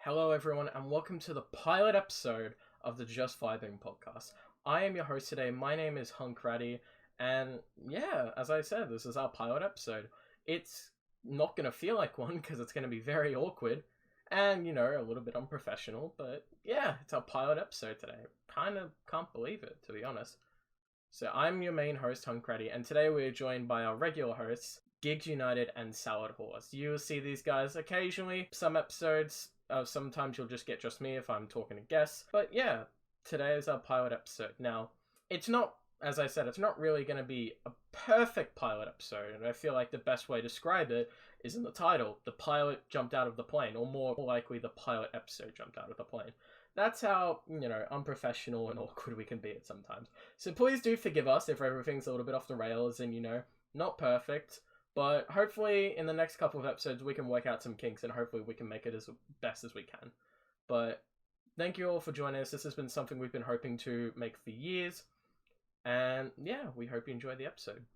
Hello, everyone, and welcome to the pilot episode of the JvstVibing Podcast. I am your host today. My name is Hunkratti, and yeah, as I said, this is our pilot episode. It's not going to feel like one because it's going to be very awkward and, a little bit unprofessional, but yeah, it's our pilot episode today. Kind of can't believe it, to be honest. So I'm your main host, Hunkratti, and today we're joined by our regular hosts, Giggsunited and SaladHorse. You will see these guys occasionally, some episodes. Sometimes you'll just get just me if I'm talking to guests. But yeah, today is our pilot episode. Now, it's not, as I said, it's not really going to be a perfect pilot episode. And I feel like the best way to describe it is in the title. The pilot jumped out of the plane, or more likely the pilot episode jumped out of the plane. That's how, unprofessional and awkward we can be at sometimes. So please do forgive us if everything's a little bit off the rails and, not perfect. But hopefully in the next couple of episodes we can work out some kinks and hopefully we can make it as best as we can. But thank you all for joining us. This has been something we've been hoping to make for years. And yeah, we hope you enjoy the episode.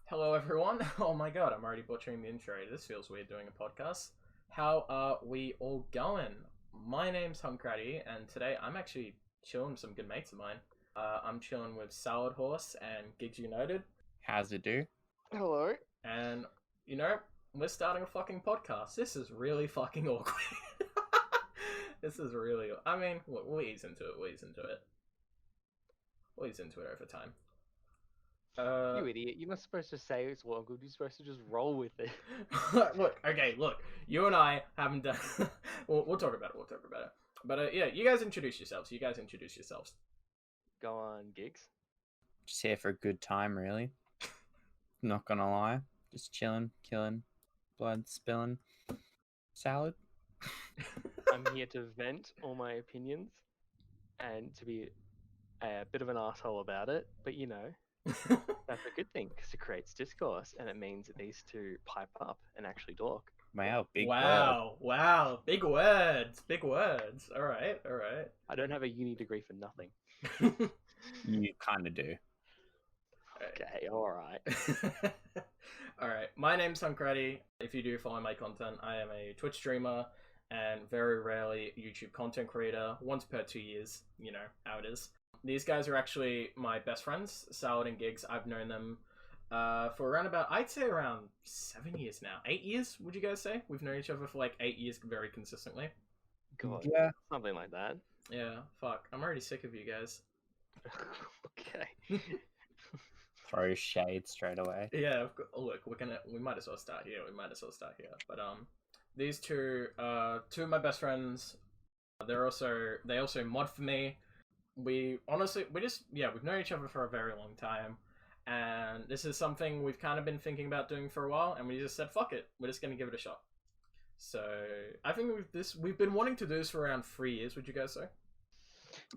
Hello everyone. Oh my god, I'm already butchering the intro. This feels weird doing a podcast. How are we all going? My name's Hunkratti and today I'm actually chilling with some good mates of mine. I'm chilling with SaladHorse and Giggsunited. How's it do? Hello. And, we're starting a fucking podcast. This is really fucking awkward. This is really... I mean, we'll ease into it. We'll ease into it over time. You idiot. You're not supposed to say it's awkward. You're supposed to just roll with it. Look. You and I haven't done... we'll talk about it. But, yeah, you guys introduce yourselves. Go on, Gigs. Just here for a good time, really. Not gonna lie. Just chilling, killing, blood spilling, salad. I'm here to vent all my opinions and to be a bit of an asshole about it. But, that's a good thing because it creates discourse and it means it needs to pipe up and actually talk. Wow, big Wow, big words. All right. I don't have a uni degree for nothing. You kind of do. Okay, alright. Alright, my name's Hunkratti. If you do follow my content, I am a Twitch streamer and very rarely YouTube content creator, once per 2 years, how it is. These guys are actually my best friends, Salad and Gigs. I've known them for I'd say around 7 years now. 8 years, would you guys say? We've known each other for like 8 years very consistently. God, yeah. Something like that. Yeah, fuck. I'm already sick of you guys. Okay. Throw shade straight away. Yeah, look, we might as well start here. But these two of my best friends. They also mod for me. We've known each other for a very long time, and this is something we've kind of been thinking about doing for a while, and we just said fuck it, we're just gonna give it a shot. So I think we've been wanting to do this for around 3 years. Would you guys say?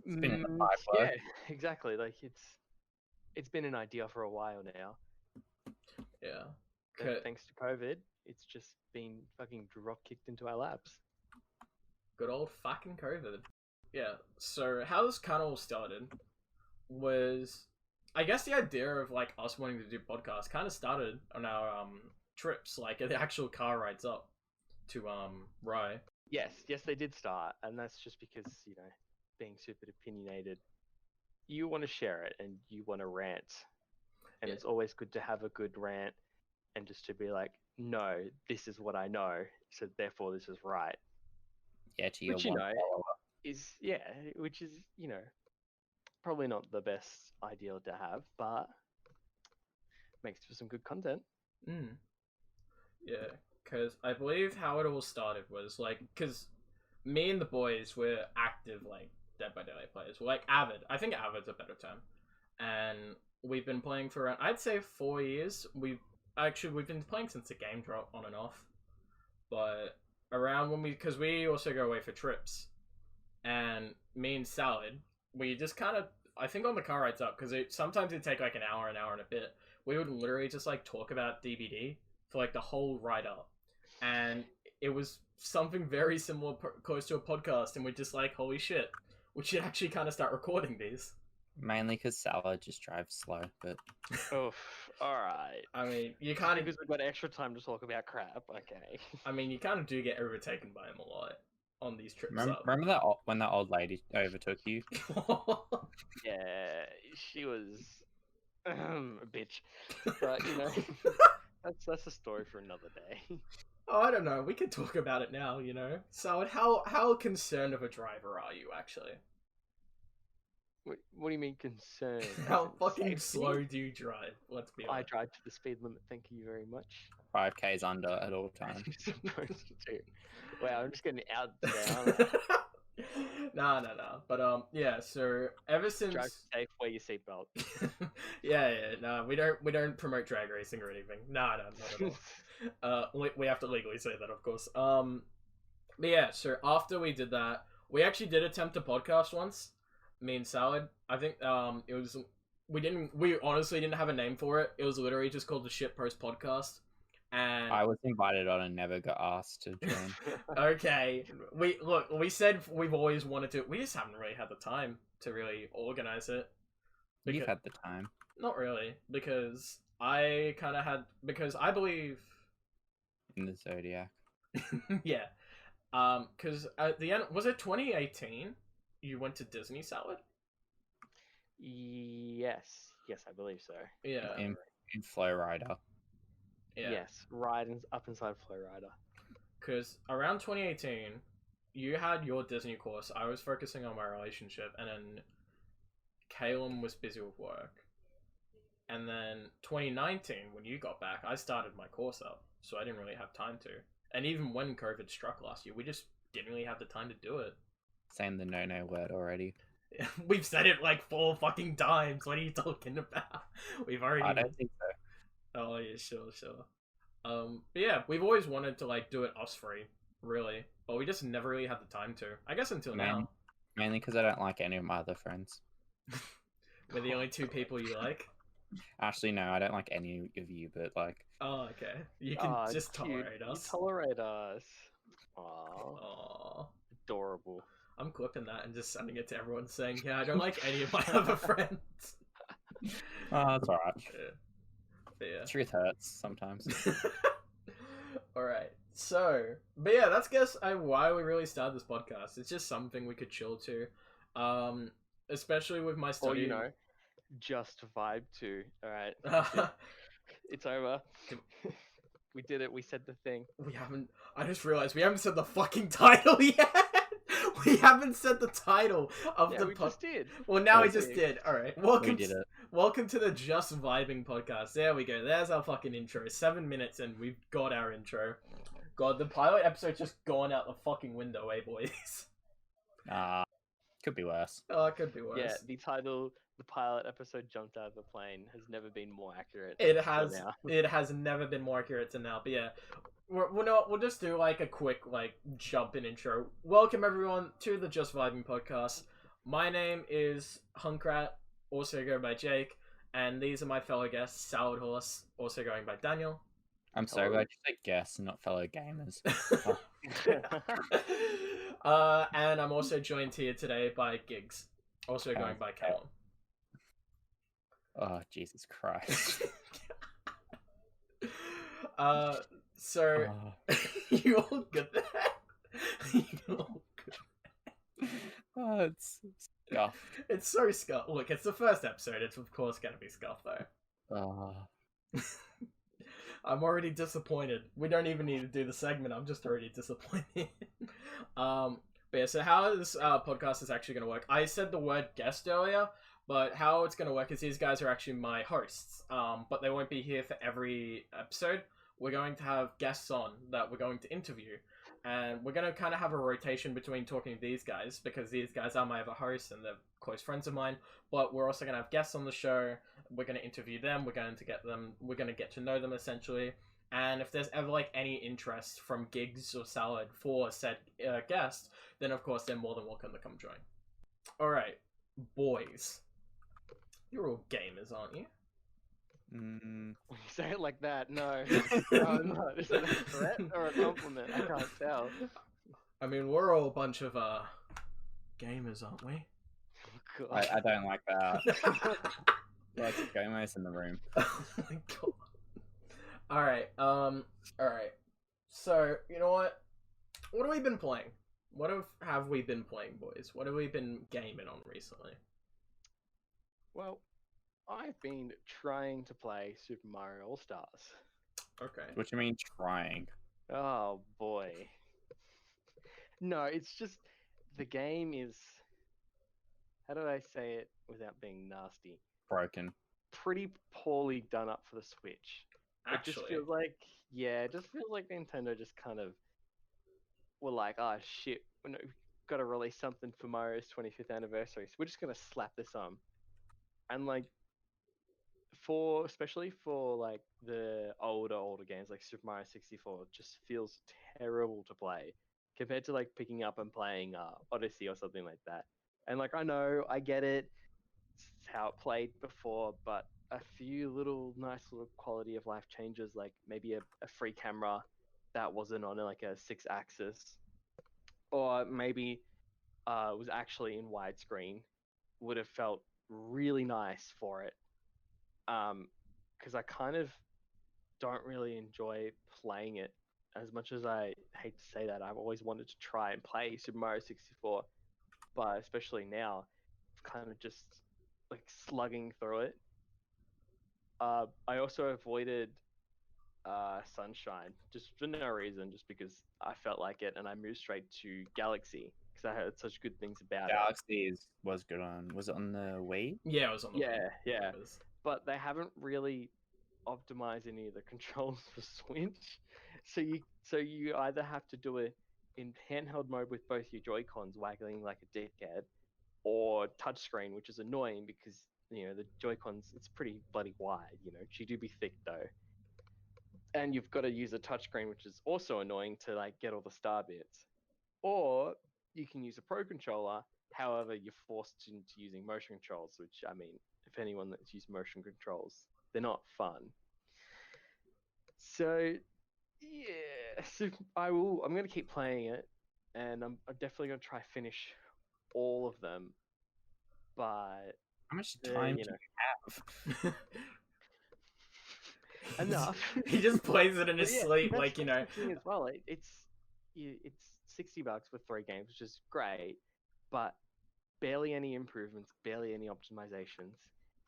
It's been in the pipeline. Yeah, exactly. Like it's been an idea for a while now. Yeah. And thanks to COVID, it's just been fucking drop kicked into our laps. Good old fucking COVID. Yeah. So how this kind of all started was, I guess the idea of like us wanting to do podcasts kind of started on our trips, like the actual car rides up to Rye. Yes, they did start, and that's just because being super opinionated. You want to share it and you want to rant. And It's always good to have a good rant and just to be like, no, this is what I know, so therefore this is right. Yeah, to your which, one follower. Which is, probably not the best ideal to have, but makes for some good content. Yeah, because I believe how it all started was like, because me and the boys were active, like, Dead by Daylight players. We're like avid. I think avid's a better term. And we've been playing for around, I'd say 4 years. We've been playing since the game dropped on and off. But around because we also go away for trips. And me and Salad, we just kind of, I think on the car rides up, because sometimes it'd take like an hour and a bit. We would literally just like talk about DBD for like the whole ride up. And it was something very similar, close to a podcast. And we're just like, holy shit. We should actually kind of start recording these. Mainly because Salad just drives slow, but... Oof, alright. I mean, you kind of... Because we've got extra time to talk about crap, okay. I mean, you kind of do get overtaken by him a lot on these trips Remember, up. remember that when that old lady overtook you? Yeah, she was a bitch. But that's a story for another day. Oh, I don't know. We can talk about it now. So, how concerned of a driver are you actually? What do you mean concerned? How As in fucking safety? slow do you drive? Let's be I honest. drive to the speed limit. Thank you very much. 5Ks under at all As times. you're supposed to do. Wow, I'm just getting out today. Aren't I? No. But yeah. So ever since Drive safe. Wear your seatbelt. yeah. No, we don't promote drag racing or anything. No, not at all. We have to legally say that, of course. But yeah. So after we did that, we actually did attempt a podcast once. Me and Salad. I think it was. We honestly didn't have a name for it. It was literally just called the Shitpost Podcast. And I was invited on and never got asked to join. okay, we said we've always wanted to. We just haven't really had the time to really organize it. You've had the time. Not really, because I believe In the Zodiac. yeah. Because at the end, was it 2018? You went to Disney, Salad? Yes, I believe so. Yeah. In Flow Rider. Yeah. Yes, up inside Flow Rider. Because around 2018, you had your Disney course. I was focusing on my relationship, and then Caleb was busy with work. And then 2019, when you got back, I started my course up, so I didn't really have time to. And even when COVID struck last year, we just didn't really have the time to do it. Saying the no word already. We've said it like 4 fucking times. What are you talking about? We've already. I don't think so. Oh yeah, sure. But yeah, we've always wanted to like do it us free, really, but we just never really had the time to. I guess until now. Mainly because I don't like any of my other friends. We're the only 2 people you like. Actually, no, I don't like any of you, but like. Oh, okay. You can just tolerate us. You tolerate us. Aww. Adorable. I'm clipping that and just sending it to everyone saying, yeah, I don't like any of my other friends. Oh, that's alright. Yeah. Truth hurts sometimes. Alright. So, but yeah, that's why we really started this podcast. It's just something we could chill to. Especially with my study. Or, just vibe to. Alright. It's over. We did it. We said the thing. I just realized we haven't said the fucking title yet. We haven't said the title of the podcast. Just did. Well, now we just did. All right. Welcome to the JvstVibing Podcast. There we go. There's our fucking intro. 7 minutes and we've got our intro. God, the pilot episode's just gone out the fucking window, eh, boys? Could be worse. Oh, it could be worse. Yeah, the title, the pilot episode jumped out of the plane, has never been more accurate. It has never been more accurate to now. But yeah, we'll just do like a quick jump in intro. Welcome everyone to the JvstVibing Podcast. My name is Hunkratti, also go by Jake, and these are my fellow guests, SaladHorse, also going by Daniel. I'm so glad you said guests and not fellow gamers. And I'm also joined here today by Giggs, also going by Caleb. Oh, Jesus Christ. So, you all good there? You all good? Oh, it's scuffed. It's so scuffed. Look, it's the first episode. It's of course going to be scuffed, though. I'm already disappointed. We don't even need to do the segment. I'm just already disappointed. But yeah, so how this podcast is actually going to work. I said the word guest earlier, but how it's going to work is these guys are actually my hosts. But they won't be here for every episode. We're going to have guests on that we're going to interview. And we're going to kind of have a rotation between talking to these guys, because these guys are my other hosts and they're close friends of mine. But we're also going to have guests on the show. We're going to interview them. We're going to get to know them, essentially. And if there's ever any interest from Giggs or Salad for said guest, then of course they're more than welcome to come join. All right, boys. You're all gamers, aren't you? When you say it like that, no. No. Is it a threat or a compliment? I can't tell. I mean, we're all a bunch of gamers, aren't we? Oh, God. I don't like that. Lots of gamers in the room. Oh my God. Alright, alright. So, you know what? What have we been playing? have we been playing, boys? What have we been gaming on recently? Well, I've been trying to play Super Mario All Stars. Okay. What do you mean trying? Oh boy. No, it's just the game is. How do I say it without being nasty? Broken. Pretty poorly done up for the Switch. It just Actually, feels like, it just feels like Nintendo just kind of were like, oh shit, we've got to release something for Mario's 25th anniversary, so we're just gonna slap this on. And like, especially for like the older games like Super Mario 64, it just feels terrible to play compared to like picking up and playing Odyssey or something like that. And like, I know, I get it, it's how it played before, but a few nice little quality of life changes, like maybe a free camera that wasn't on like a 6-axis, or maybe was actually in widescreen, would have felt really nice for it. Because I kind of don't really enjoy playing it as much as I hate to say that. I've always wanted to try and play Super Mario 64, but especially now, kind of just like slugging through it. I also avoided Sunshine just for no reason, just because I felt like it, and I moved straight to Galaxy because I heard such good things about it. Galaxy was good on. Was it on the Wii? yeah, it was on the Wii. Yeah. It was- But they haven't really optimized any of the controls for Switch, so you either have to do it in handheld mode with both your Joy-Cons waggling like a dickhead, or touchscreen, which is annoying because the Joy-Cons, it's pretty bloody wide. She do be thick though, and you've got to use a touchscreen, which is also annoying to like get all the star bits. Or you can use a Pro controller. However, you're forced into using motion controls, which, I mean, if anyone that's used motion controls, they're not fun. So yeah, I'm going to keep playing it, and I'm definitely going to try finish all of them. But How much time do you have? enough. He just plays it in his But yeah, sleep, that's like, the thing as well. It's $60 for 3 games, which is great, but barely any improvements, barely any optimizations.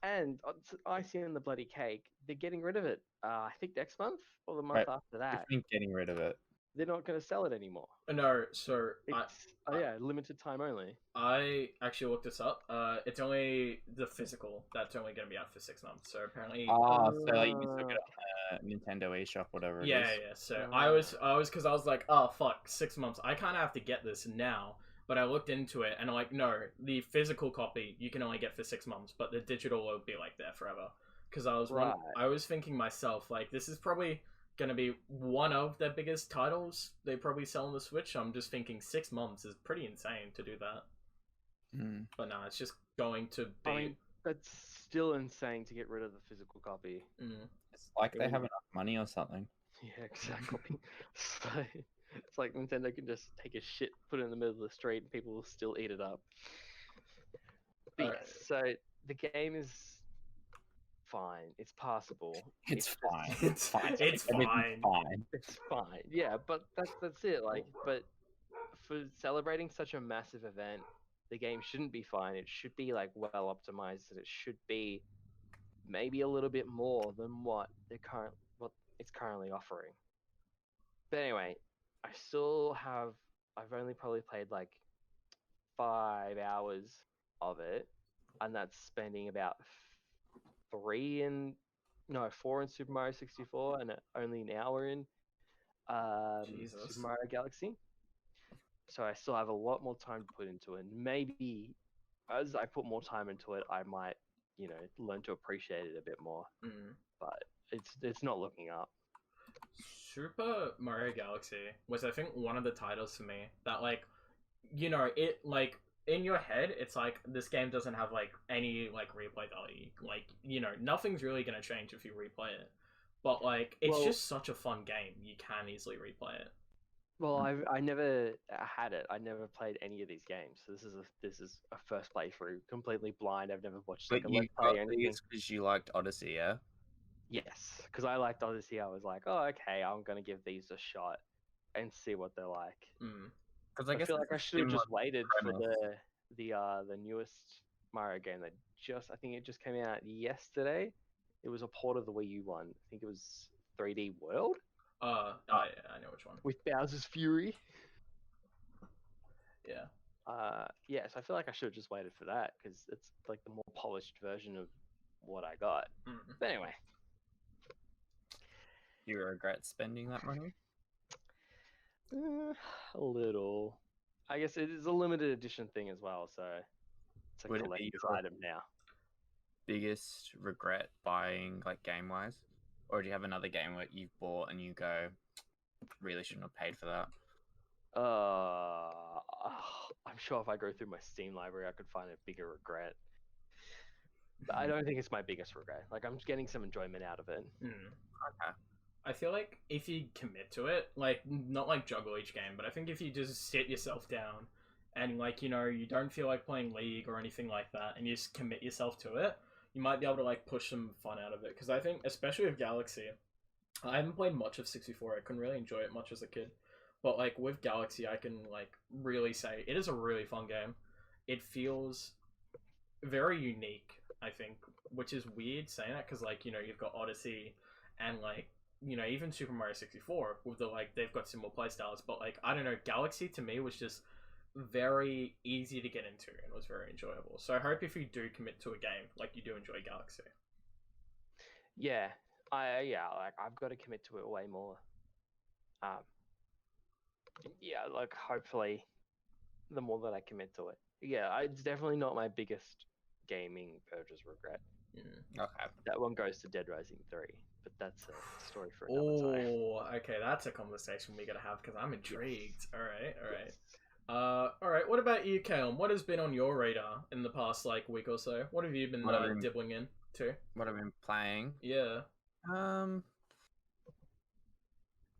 And I see in the bloody cake, they're getting rid of it. I think next month or the month Right. after that. I think getting rid of it. They're not going to sell it anymore. No, so It's limited time only. I actually looked this up. It's only the physical that's only going to be out for 6 months. So apparently, Oh, so like you can still get it on Nintendo eShop, whatever it yeah. is. So I was because I was like, oh fuck, 6 months. I kind of have to get this now. But I looked into it and I'm like, no, the physical copy you can only get for 6 months, but the digital will be like there forever. Because I was thinking myself, like, this is probably gonna be one of their biggest titles they probably sell on the Switch. I'm just thinking 6 months is pretty insane to do that. But no, it's just going to be. I mean, that's still insane to get rid of the physical copy. It's like they have enough money or something. Yeah, exactly. So, it's like Nintendo can just take a shit, put it in the middle of the street, and people will still eat it up. But Alright. So the game is fine. It's passable. It's fine. It's fine. It's fine. Fine. It's fine. Yeah, but that's it. Like, but for celebrating such a massive event, the game shouldn't be fine. It should be like well optimized, and it should be maybe a little bit more than what it's currently offering. But anyway, I've only probably played like 5 hours of it, and that's spending about 4 in Super Mario 64, and only an hour in Jesus. Super Mario Galaxy. So I still have a lot more time to put into it. And maybe as I put more time into it, I might, learn to appreciate it a bit more. But it's not looking up. Super Mario Galaxy was, I think, one of the titles for me that, like, it, like, in your head, it's like, this game doesn't have, like, any, like, replay value. Like, nothing's really gonna change if you replay it. But, like, it's just such a fun game. You can easily replay it. Well, I never had it. I never played any of these games. So this is a first playthrough, completely blind. I've never watched like a let's play or anything. Because you liked Odyssey, yeah? Yes, because I liked Odyssey. I was like, oh, okay, I'm gonna give these a shot and see what they're like. Because I guess feel like it's a I should have similar just waited for premise. the newest Mario game that I think it just came out yesterday. It was a port of the Wii U one. I think it was 3D World Yeah, I know which one. with Bowser's Fury. Yeah. Yeah, so I feel like I should have just waited for that because it's like the more polished version of what I got. But anyway, Do you regret spending that money? a little. I guess it is a limited edition thing as well, so it's a Would it be collector's your- item now. Biggest regret buying, like, game wise? Or do you have another game that you've bought and you go, really shouldn't have paid for that? I'm sure if I go through my Steam library, I could find a bigger regret. But I don't think it's my biggest regret. Like, I'm just getting some enjoyment out of it. Okay. I feel like if you commit to it, like, not like juggle each game, but I think if you just sit yourself down and, like, you know, you don't feel like playing League or anything like that, and you just commit yourself to it, you might be able to, like, push some fun out of it. Because I think, especially with Galaxy, I haven't played much of 64. I couldn't really enjoy it much as a kid. But, like, with Galaxy, I can, like, really say it is a really fun game. It feels very unique, I think, which is weird saying that because, like, you know, you've got Odyssey and, like, you know, even Super Mario 64 with the, like, they've got similar playstyles. But, like, I don't know, Galaxy to me was just very easy to get into and was very enjoyable. So I hope if you do commit to a game, like, you do enjoy Galaxy. Yeah, like I've got to commit to it way more. Yeah, like hopefully, the more that I commit to it, yeah, it's definitely not my biggest gaming purchase regret. Okay. That one goes to Dead Rising 3, but that's a story for another time. Oh, okay, that's a conversation we gotta have because I'm intrigued. All right. All right. What about you, Calum? What has been on your radar in the past like week or so? What have you been dibbling in to? What I've been playing? Yeah.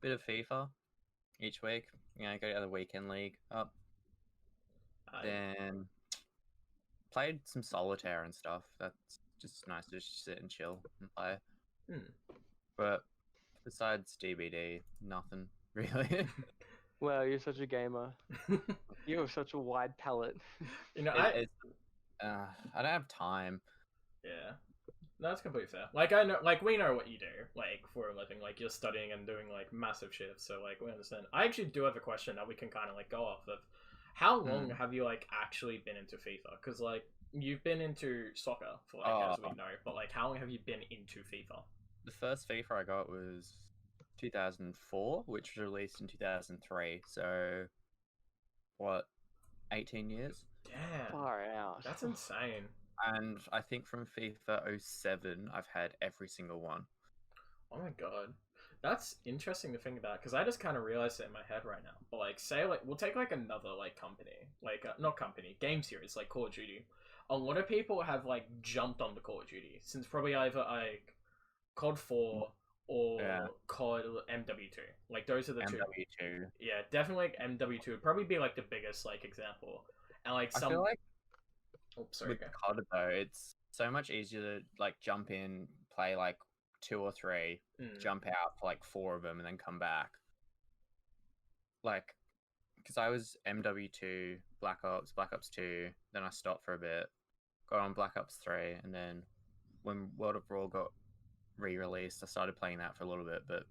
Bit of FIFA each week. You know, go to the weekend league up. Then played some solitaire and stuff. That's just nice to just sit and chill and play. But besides DBD, nothing really. Well, you're such a gamer. You have such a wide palette. You know, I don't have time. Yeah. No, that's completely fair. Like, I know, like, we know what you do, like, for a living. Like, you're studying and doing, like, massive shifts, so, like, we understand. I actually do have a question that we can kind of, like, go off of. How long have you, like, actually been into FIFA? Because, like, you've been into soccer, for, like, as we know, but, like, how long have you been into FIFA? The first FIFA I got was 2004, which was released in 2003, so, what, 18 years? Damn. Far out. That's insane. And I think from FIFA 07, I've had every single one. Oh my god. That's interesting to think about, because I just kind of realized it in my head right now. But, like, say, like, we'll take, like, another, like, company. Like, not company, game series, like Call of Duty. A lot of people have, like, jumped onto Call of Duty since probably either, like, COD 4 or COD MW2. Like, those are the two. MW2. Yeah, definitely, like, MW2 would probably be, like, the biggest, like, example. And, like, I feel like sorry, with COD, though, it's so much easier to, like, jump in, play, like, 2 or 3, jump out for, like, 4 of them, and then come back. Like, because I was MW2, Black Ops 2, then I stopped for a bit, got on Black Ops 3, and then when World of Brawl got re-released, I started playing that for a little bit, but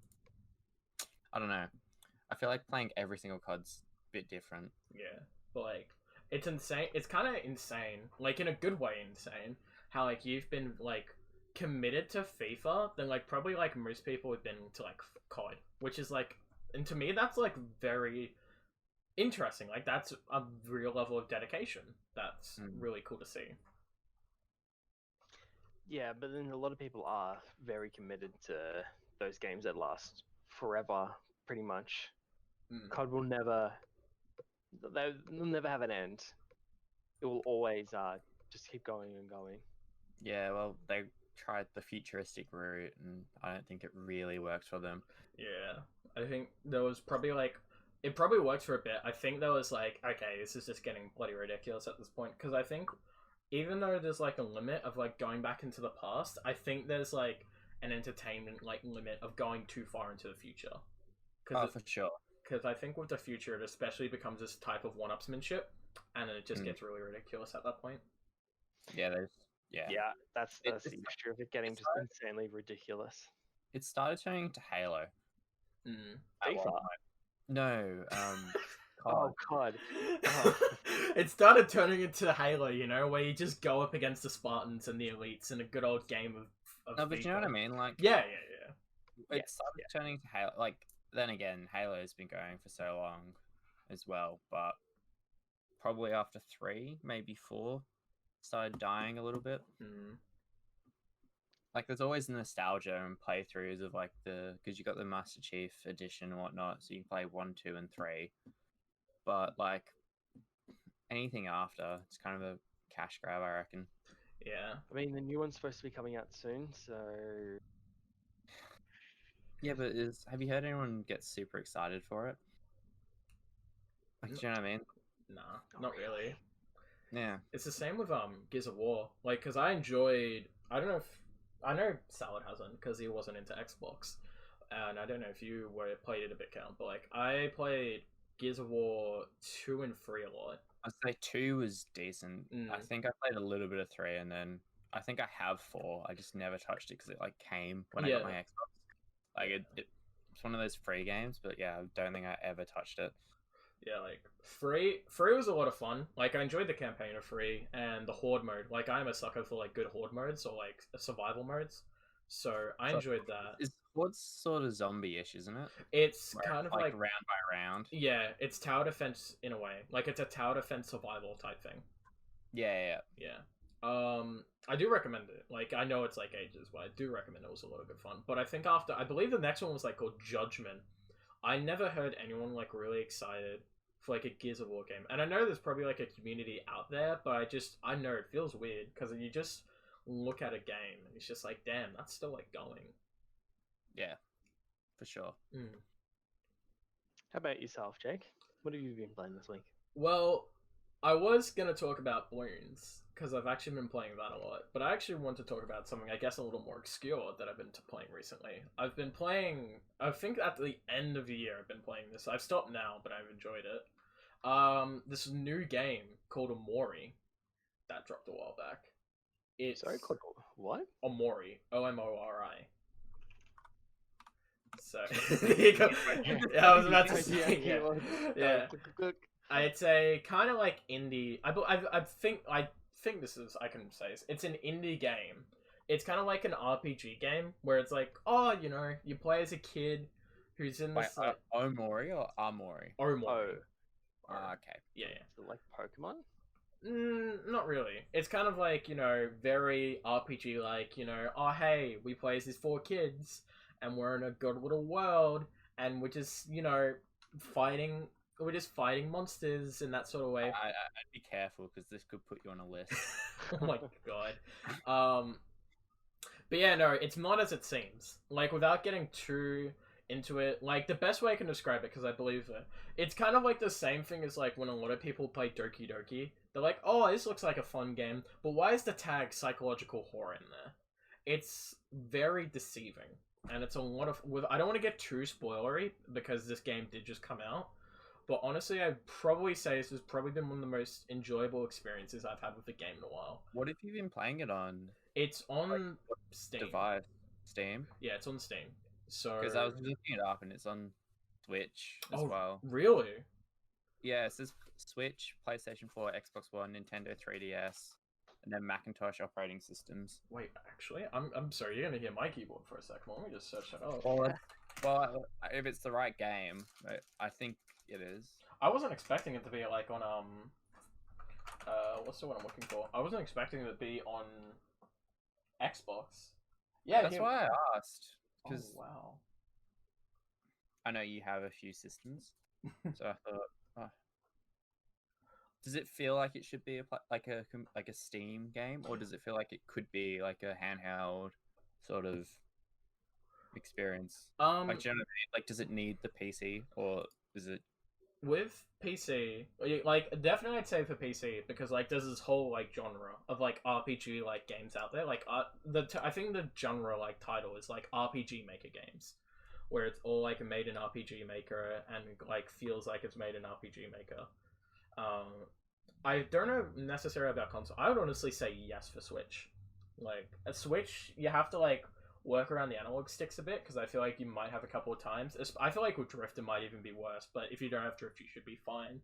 I don't know. I feel like playing every single COD's a bit different. Yeah, but, like, it's insane. It's kind of insane, like, in a good way insane, how, like, you've been, like, committed to FIFA than, like, probably, like, most people have been to, like, COD, which is, like, and to me, that's, like, very interesting. Like, that's a real level of dedication. That's really cool to see. Yeah, but then a lot of people are very committed to those games that last forever, pretty much. COD will never... They'll never have an end. It will always just keep going and going. Yeah, well, they tried the futuristic route, and I don't think it really works for them. Yeah, I think there was probably, like, it probably worked for a bit. I think there was, like, okay, this is just getting bloody ridiculous at this point, because I think even though there's, like, a limit of, like, going back into the past, I think there's, like, an entertainment, like, limit of going too far into the future. Oh, for sure. because I think with the future, it especially becomes this type of one-upsmanship, and it just gets really ridiculous at that point. Yeah, Yeah, that's the It's- issue of it getting just insanely ridiculous. It started turning into Halo. At one FIFA? point. No, Oh COD. God. It started turning into Halo, you know, where you just go up against the Spartans and the elites in a good old game of No, but you know what I FIFA. mean? Like, Yeah. it started turning into Halo. Like, then again, Halo's been going for so long as well, but probably after 3, maybe 4, started dying a little bit. Like, there's always nostalgia and playthroughs of like because you got the Master Chief edition and whatnot, so you can play 1, 2, and 3. But like anything after, it's kind of a cash grab, I reckon. Yeah. I mean, the new one's supposed to be coming out soon, so Yeah, but have you heard anyone get super excited for it? Like, do you know what I mean? Nah, not really. Yeah. It's the same with Gears of War. Like, because I know Salad hasn't because he wasn't into Xbox, and I don't know if you played it a bit, Count, but like I played Gears of War 2 and 3 a lot. I'd say 2 was decent. I think I played a little bit of 3, and then I think I have 4. I just never touched it because it like came when I got my Xbox. Like it's one of those free games, but yeah, I don't think I ever touched it. Yeah, like 3 was a lot of fun. Like I enjoyed the campaign of 3 and the horde mode. Like I'm a sucker for like good horde modes or like survival modes. So I enjoyed that. It's what's sort of zombie-ish, isn't it? It's Where kind it's of like round by round. Yeah, it's tower defense in a way. Like it's a tower defense survival type thing. Yeah. I do recommend it. Like I know it's like ages, but I do recommend it. It was a lot of good fun. But I think I believe the next one was like called Judgment. I never heard anyone like really excited for like a Gears of War game. And I know there's probably like a community out there, but I know it feels weird because you just look at a game and it's just like, damn, that's still like going. Yeah, for sure. How about yourself, Jake? What have you been playing this week? Well, I was going to talk about Bloons because I've actually been playing that a lot, but I actually want to talk about something I guess a little more obscure that I've been playing recently. I've been playing, I think at the end of the year I've been playing this. I've stopped now, but I've enjoyed it. This new game called Omori that dropped a while back. It's called what? Omori, Omori. So yeah, I was about to say yeah. It's a kind of like indie. I think this is, I can say this. It's an indie game. It's kind of like an RPG game where it's like, oh, you know, you play as a kid who's in this like Omori or Amori? Omori. Okay. Yeah. Is it like Pokemon? Not really. It's kind of like, you know, very RPG like, you know, oh hey, we play as these 4 kids and we're in a good little world and we're just, you know, fighting monsters in that sort of way. I'd be careful because this could put you on a list. Oh my god. But yeah, no, it's not as it seems. Like, without getting too into it, like, the best way I can describe it, because I believe it, it's kind of like the same thing as, like, when a lot of people play Doki Doki. They're like, oh, this looks like a fun game, but why is the tag psychological horror in there? It's very deceiving, and it's a lot of... I don't want to get too spoilery, because this game did just come out, but honestly, I'd probably say this has probably been one of the most enjoyable experiences I've had with the game in a while. What have you been playing it on? It's on Steam. Device? Steam? Yeah, it's on Steam. So because I was looking it up and it's on Switch as well. Really? Yeah, it says Switch, PlayStation 4, Xbox One, Nintendo 3DS, and then Macintosh operating systems. Wait, actually, I'm sorry. You're gonna hear my keyboard for a second. Let me just search that up. Well, if it's the right game, I think it is. I wasn't expecting it to be like on what's the one I'm looking for? I wasn't expecting it to be on Xbox. Yeah, that's why I asked. Oh, wow. I know you have a few systems, so I thought, does it feel like it should be like a Steam game, or does it feel like it could be like a handheld sort of experience? Like, generally, like, does it need the PC, or is it with PC? Like, definitely, I'd say for PC because like there's this whole like genre of like RPG like games out there. Like, I think the genre like title is like RPG Maker games. where it's all like made in RPG Maker and like feels like it's made in RPG Maker. I don't know necessarily about console. I would honestly say yes for Switch. Like a Switch, you have to like work around the analog sticks a bit because I feel like you might have a couple of times. I feel like with drift it might even be worse, but if you don't have drift, you should be fine.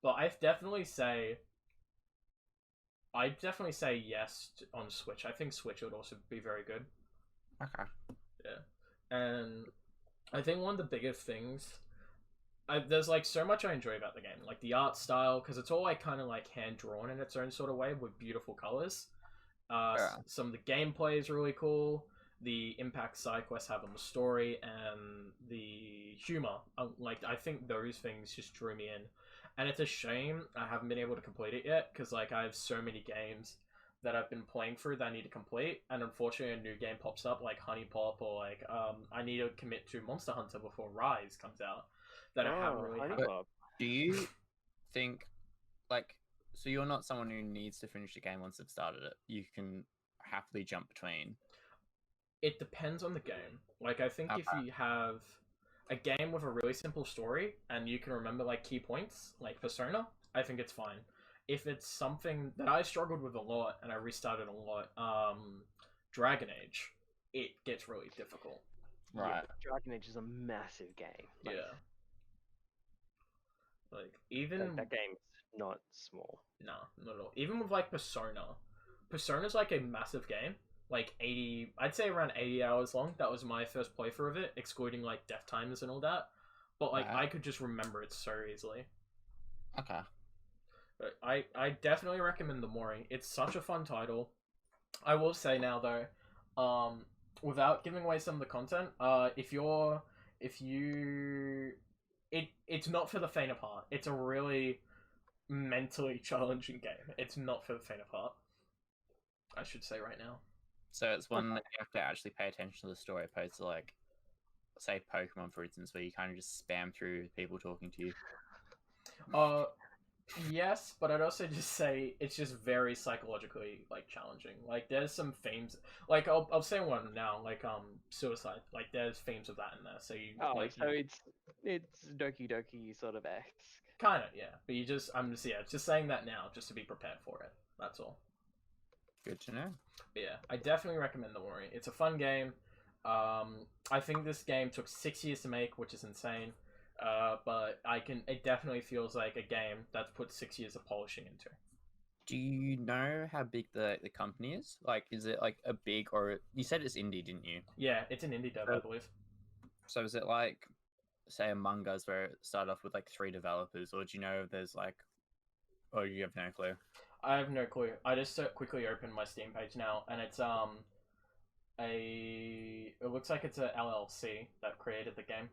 But I'd definitely say yes on Switch. I think Switch would also be very good. Okay. Yeah, and I think one of the biggest things. There's like so much I enjoy about the game, like the art style, because it's all like kind of like hand drawn in its own sort of way with beautiful colors. Some of the gameplay is really cool. The impact side quests have on the story and the humor. Like I think those things just drew me in, and it's a shame I haven't been able to complete it yet because like I have so many games that I've been playing through that I need to complete, and unfortunately a new game pops up like Honey Pop or like I need to commit to Monster Hunter before Rise comes out. That I haven't really had. Do you think, like, so you're not someone who needs to finish the game once they've started it? You can happily jump between? It depends on the game. Like, I think if you have a game with a really simple story and you can remember, like, key points, like Persona, I think it's fine. If it's something that I struggled with a lot and I restarted a lot, Dragon Age, it gets really difficult. Right. Yeah, Dragon Age is a massive game. Like, yeah. Like, even... that game's not small. No, not at all. Even with, like, Persona's, like, a massive game. Like, I'd say around 80 hours long. That was my first playthrough of it, excluding, like, death timers and all that. But, like, I could just remember it so easily. Okay. But I definitely recommend The Mooring. It's such a fun title. I will say now, though, without giving away some of the content, it's not for the faint of heart. It's a really mentally challenging game. It's not for the faint of heart, I should say right now. So it's one that you have to actually pay attention to the story, opposed to, like, say Pokemon, for instance, where you kind of just spam through people talking to you. Yes, but I'd also just say it's just very psychologically, like, challenging. Like, there's some themes, like, I'll say one now, like, suicide. Like, there's themes of that in there, so you... Oh, like, so it's Doki Doki sort of X. Kinda, yeah. But I'm just saying that now, just to be prepared for it. That's all. Good to know. But yeah, I definitely recommend The Mooring. It's a fun game. I think this game took 6 years to make, which is insane. But it definitely feels like a game that's put 6 years of polishing into. Do you know how big the company is? Like, is it like a big, or you said it's indie, didn't you? Yeah, it's an indie dev, I believe. So is it like, say, Among Us, where it started off with like 3 developers, or do you know if there's like, or you have no clue? I have no clue. I just quickly opened my Steam page now, and it's it looks like it's a LLC that created the game.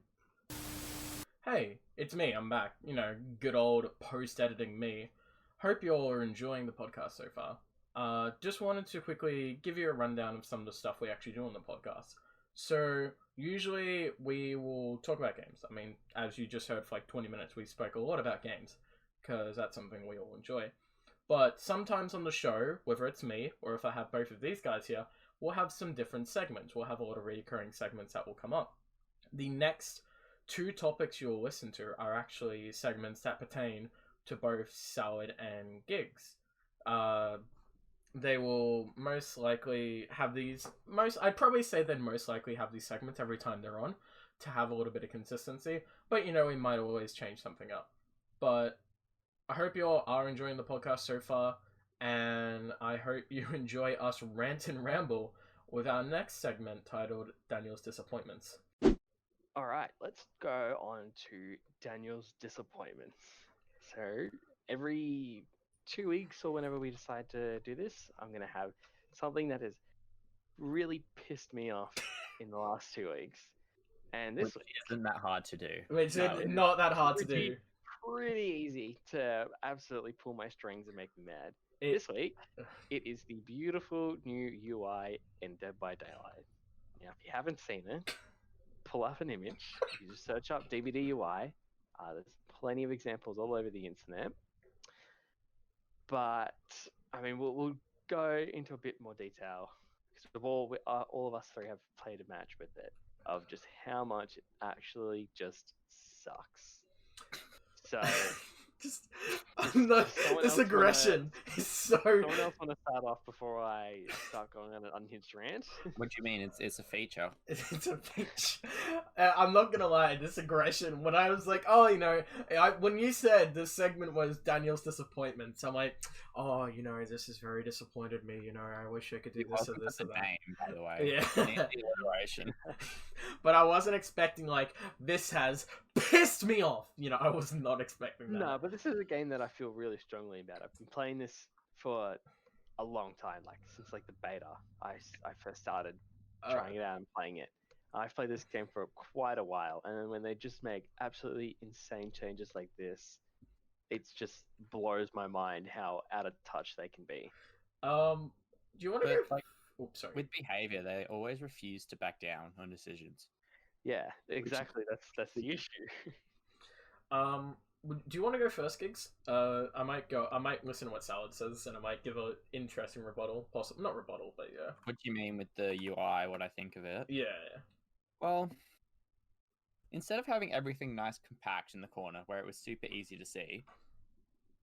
Hey, it's me, I'm back. You know, good old post-editing me. Hope you all are enjoying the podcast so far. Just wanted to quickly give you a rundown of some of the stuff we actually do on the podcast. So, usually we will talk about games. I mean, as you just heard for like 20 minutes, we spoke a lot about games, because that's something we all enjoy. But sometimes on the show, whether it's me, or if I have both of these guys here, we'll have some different segments. We'll have a lot of recurring segments that will come up. The next 2 topics you'll listen to are actually segments that pertain to both Salad and Gigs. They will most likely have these... I'd probably say they'd most likely have these segments every time they're on, to have a little bit of consistency. But, you know, we might always change something up. But I hope you all are enjoying the podcast so far, and I hope you enjoy us rant and ramble with our next segment titled Daniel's Disappointments. Alright, let's go on to Daniel's Disappointments. So, every 2 weeks or whenever we decide to do this, I'm going to have something that has really pissed me off in the last 2 weeks. And this isn't that hard to do. It's not that hard to do. Pretty easy to absolutely pull my strings and make me mad. This week, it is the beautiful new UI in Dead by Daylight. Now, if you haven't seen it, pull up an image. You just search up DBD UI. There's plenty of examples all over the internet. But, I mean, we'll go into a bit more detail, because all of us 3 have played a match with it. of just how much it actually just sucks. So Just no, someone this else aggression is so. someone else want to start off before I start going on an unhinged rant? What do you mean? It's a feature. It's a bitch. I'm not gonna lie, this aggression. When I was like, oh, you know, when you said this segment was Daniel's disappointments, I'm like, oh, you know, this has very disappointed me. You know, I wish I could do this or this or that. Name, by the way. Yeah. Alliteration. But I wasn't expecting like this has pissed me off. You know, I was not expecting that. No, but this is a game that I feel really strongly about. I've been playing this for a long time, like since like the beta. I first started trying it out and playing it. I've played this game for quite a while, and then when they just make absolutely insane changes like this, it just blows my mind how out of touch they can be. Do you want to go? Like, oops, sorry. with behavior, they always refuse to back down on decisions. Yeah, exactly. That's the issue. Do you want to go first, Gigs? I might listen to what Salad says, and I might give an interesting rebuttal. Possible, not rebuttal, but yeah. What do you mean with the UI? What I think of it? Yeah. Well, instead of having everything nice compact in the corner where it was super easy to see,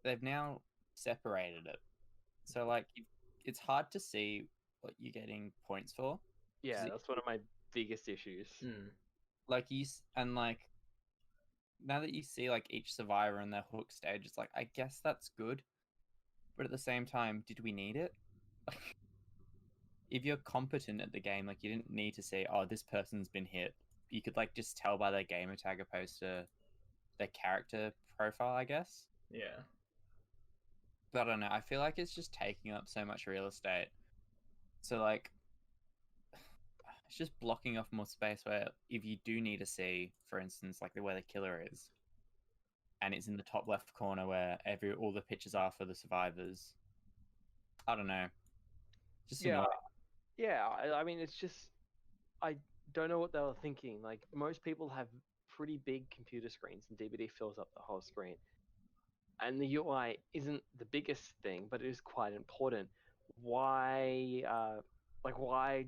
they've now separated it. So like, it's hard to see what you're getting points for. Yeah, that's one of my biggest issues. Like now that you see like each survivor and their hook stage, it's like, I guess that's good, but at the same time, did we need it? If you're competent at the game, like you didn't need to say, oh, this person's been hit. You could like just tell by their gamer tag opposed to their character profile, I guess. Yeah. But I don't know. I feel like it's just taking up so much real estate. So like, it's just blocking off more space where if you do need to see, for instance, like where the killer is, and it's in the top left corner where all the pictures are for the survivors. I don't know. Just annoying. Yeah. I mean, it's just I don't know what they were thinking. Like most people have pretty big computer screens, and DBD fills up the whole screen. And the UI isn't the biggest thing, but it is quite important. Why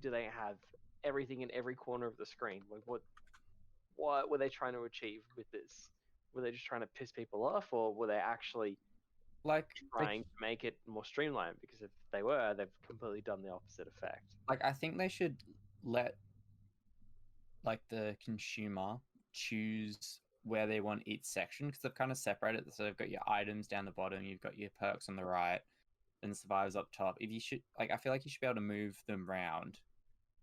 do they have everything in every corner of the screen? Like what were they trying to achieve with this? Were they just trying to piss people off, or were they actually like trying to make it more streamlined? Because if they were, they've completely done the opposite effect. Like I think they should let like the consumer choose where they want each section, because they've kind of separated it. So they've got your items down the bottom, you've got your perks on the right, and the survivors up top. If you should, like, I feel like you should be able to move them around.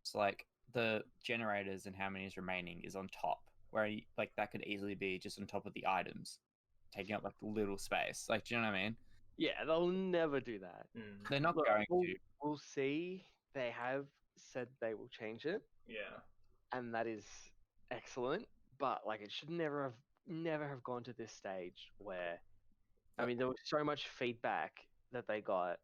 So like the generators and how many is remaining is on top, where like that could easily be just on top of the items, taking up like little space. Like, do you know what I mean? Yeah, they'll never do that. They're not going to. We'll see. They have said they will change it. Yeah. And that is excellent. But like, it should never have gone to this stage where, I mean, there was so much feedback that they got.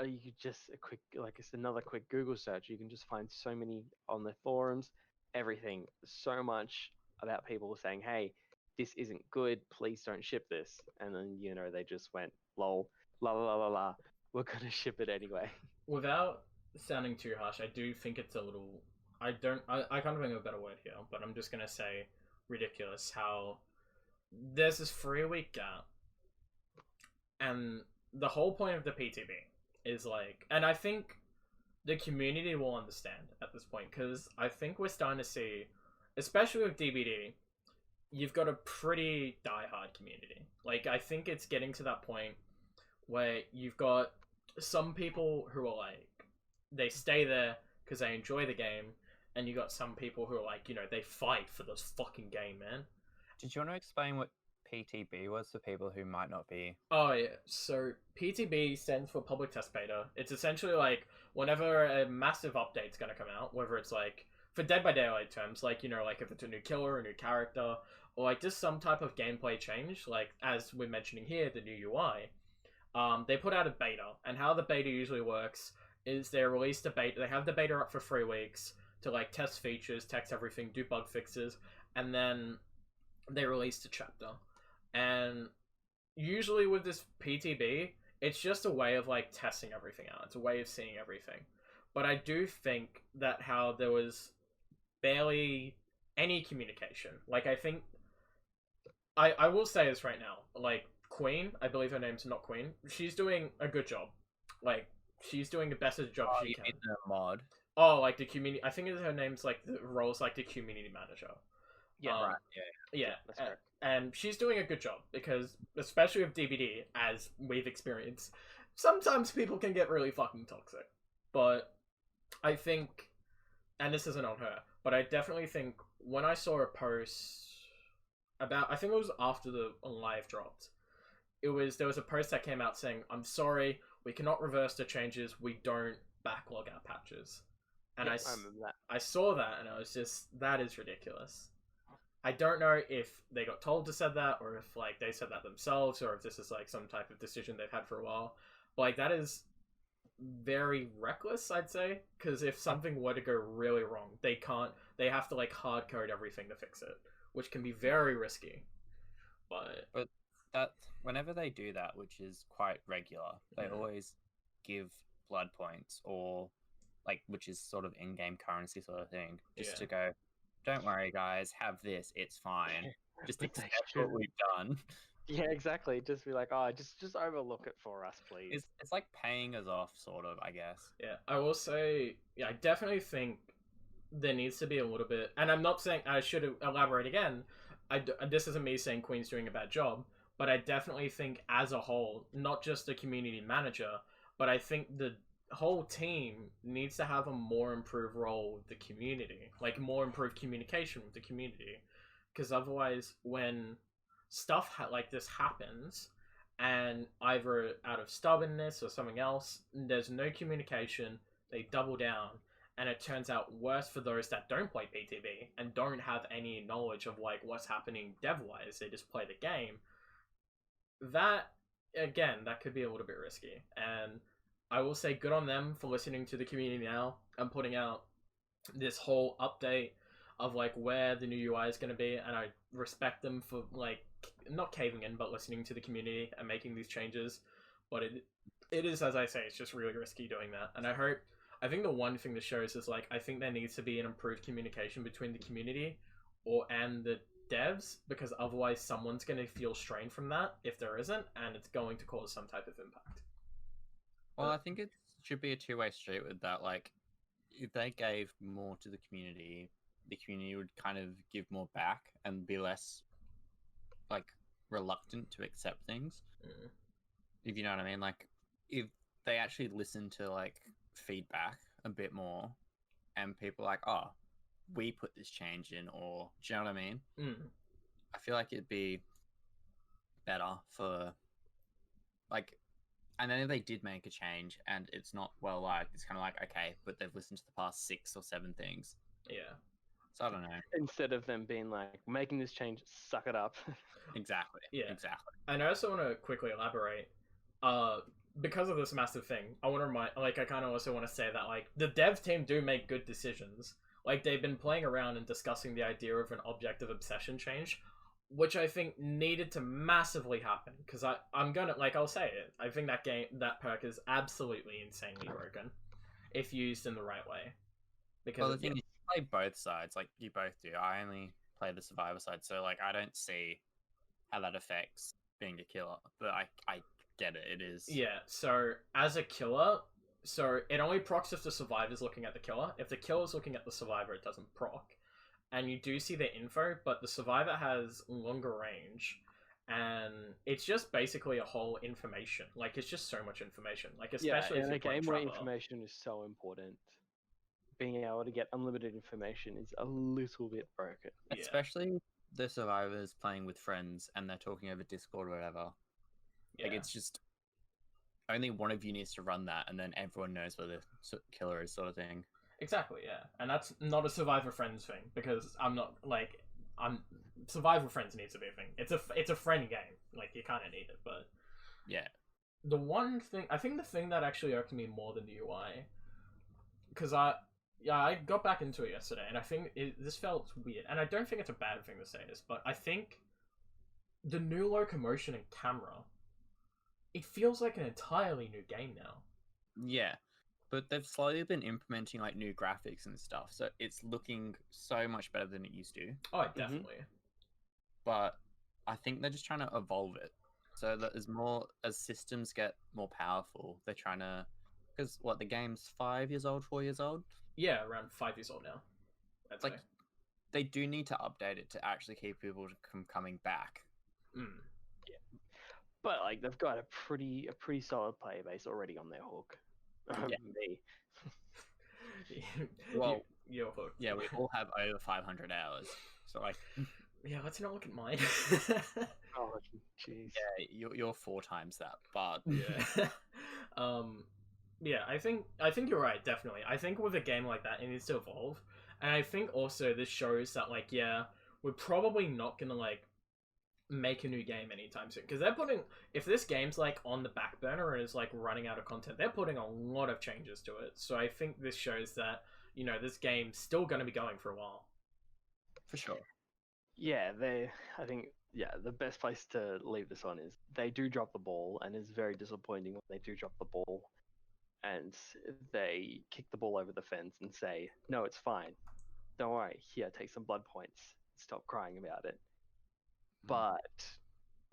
You could just it's another quick Google search. You can just find so many on the forums, everything, so much about people saying, "Hey, this isn't good. Please don't ship this." And then they just went, "Lol, la la la la la. We're gonna ship it anyway." Without sounding too harsh, I do think it's a little. I can't think of a better word here, but I'm just gonna say ridiculous. How there's this 3-week gap, and the whole point of the PTB is like, and I think the community will understand at this point, because I think we're starting to see, especially with DBD, you've got a pretty diehard community. Like, I think it's getting to that point where you've got some people who are like, they stay there because they enjoy the game, and you got some people who are like, they fight for this fucking game, man. Did you want to explain what PTB was for people who might not be? Oh yeah, so PTB stands for Public Test Beta. It's essentially like whenever a massive update's gonna come out, whether it's like for Dead by Daylight terms, like like if it's a new killer, a new character, or like just some type of gameplay change, like as we're mentioning here, the new UI. They put out a beta, and how the beta usually works is they release the beta. They have the beta up for 3 weeks to like test features, test everything, do bug fixes, and then they release the chapter. And usually with this PTB, it's just a way of like testing everything out. It's a way of seeing everything. But I do think that how there was barely any communication. Like, I think I will say this right now. Like, Queen, I believe her name's not Queen. She's doing a good job. Like, she's doing the best job she can. In the mod. Oh, like the community. I think her name's like the role's like the community manager. Yeah, right. Yeah, that's correct. and she's doing a good job because, especially with DBD, as we've experienced, sometimes people can get really fucking toxic. But I think, and this isn't on her, but I definitely think when I saw a post about, I think it was after the live dropped, there was a post that came out saying, "I'm sorry, we cannot reverse the changes. We don't backlog our patches." And Yeah, I remember that. I saw that and I was just, that is ridiculous. I don't know if they got told to say that, or if like they said that themselves, or if this is like some type of decision they've had for a while. But like, that is very reckless, I'd say, because if something were to go really wrong, they have to like hard code everything to fix it, which can be very risky. But that whenever they do that, which is quite regular, they always give blood points, or like, which is sort of in-game currency sort of thing, just to go, don't worry guys, have this, it's fine. Just accept what we've done. Yeah, exactly. Just be like, oh, just overlook it for us, please. It's like paying us off, sort of, I guess. yeah, I will say, I definitely think there needs to be a little bit, and I'm not saying, I should elaborate again, this isn't me saying Queen's doing a bad job, but I definitely think as a whole, not just the community manager, but I think the whole team needs to have a more improved role with the community, like more improved communication with the community, because otherwise when stuff like this happens, and either out of stubbornness or something else, there's no communication, they double down, and it turns out worse for those that don't play PTB and don't have any knowledge of like what's happening dev-wise, they just play the game. That, again, that could be a little bit risky, and I will say good on them for listening to the community now and putting out this whole update of like where the new UI is going to be, and I respect them for like not caving in but listening to the community and making these changes. But it is, as I say, it's just really risky doing that, and I think the one thing this shows is like, I think there needs to be an improved communication between the community and the devs, because otherwise someone's going to feel strained from that if there isn't, and it's going to cause some type of impact. Well, I think it should be a two-way street with that. Like, if they gave more to the community would kind of give more back and be less, like, reluctant to accept things. If you know what I mean. Like, if they actually listen to, like, feedback a bit more, and people are like, oh, we put this change in, or, do you know what I mean? I feel like it'd be better for, like, and then if they did make a change and it's not well liked, it's kind of like, okay, but they've listened to the past 6 or 7 things. Yeah. So I don't know. Instead of them being like, making this change, suck it up. Exactly. Yeah. Exactly. And I also want to quickly elaborate. Because of this massive thing, I want to remind, like, I kind of also want to say that, like, the dev team do make good decisions. Like, they've been playing around and discussing the idea of an object of obsession change, which I think needed to massively happen, because I'm gonna, like, I'll say it, I think that perk is absolutely insanely broken if used in the right way. Because well, the thing is, you play both sides, like you both do. I only play the survivor side, so like I don't see how that affects being a killer, but I get it. It is. Yeah, so as a killer, so it only procs if the survivor's looking at the killer. If the killer's looking at the survivor, it doesn't proc. And you do see the info, but the survivor has longer range, and it's just basically a whole information. Like, it's just so much information. Like, especially in if a game where where information is so important, being able to get unlimited information is a little bit broken. Yeah. Especially the survivors playing with friends and they're talking over Discord or whatever. Yeah. Like, it's just only one of you needs to run that, and then everyone knows where the killer is, sort of thing. Exactly, yeah. And that's not a survivor friends thing, because survivor friends needs to be a thing. It's a friend game. Like, you kind of need it, but yeah. The one thing, I think the thing that actually irked me more than the UI, because I got back into it yesterday, and I think this felt weird, and I don't think it's a bad thing to say this, but I think the new locomotion and camera, it feels like an entirely new game now. Yeah. but they've slowly been implementing like new graphics and stuff, so it's looking so much better than it used to. Oh, definitely. But I think they're just trying to evolve it so that there's more as systems get more powerful. They're trying to, because the game's 5 years old, 4 years old. Yeah, around 5 years old now. It's like they do need to update it to actually keep people from coming back. Mm. Yeah, but like they've got a pretty solid player base already on their hook. Me. Well, your hook. Yeah, we all have over 500 hours. So like, yeah, let's not look at mine. Oh, jeez. Yeah, you're 4 times that, but yeah. Yeah, I think you're right. Definitely, I think with a game like that, it needs to evolve, and I think also this shows that like, yeah, we're probably not gonna like make a new game anytime soon because they're putting, if this game's like on the back burner and is like running out of content, they're putting a lot of changes to it. So I think this shows that, you know, this game's still going to be going for a while. For sure. Yeah, I think the best place to leave this on is they do drop the ball, and it's very disappointing when they do drop the ball and they kick the ball over the fence and say, no, it's fine, don't worry, here, take some blood points, stop crying about it. But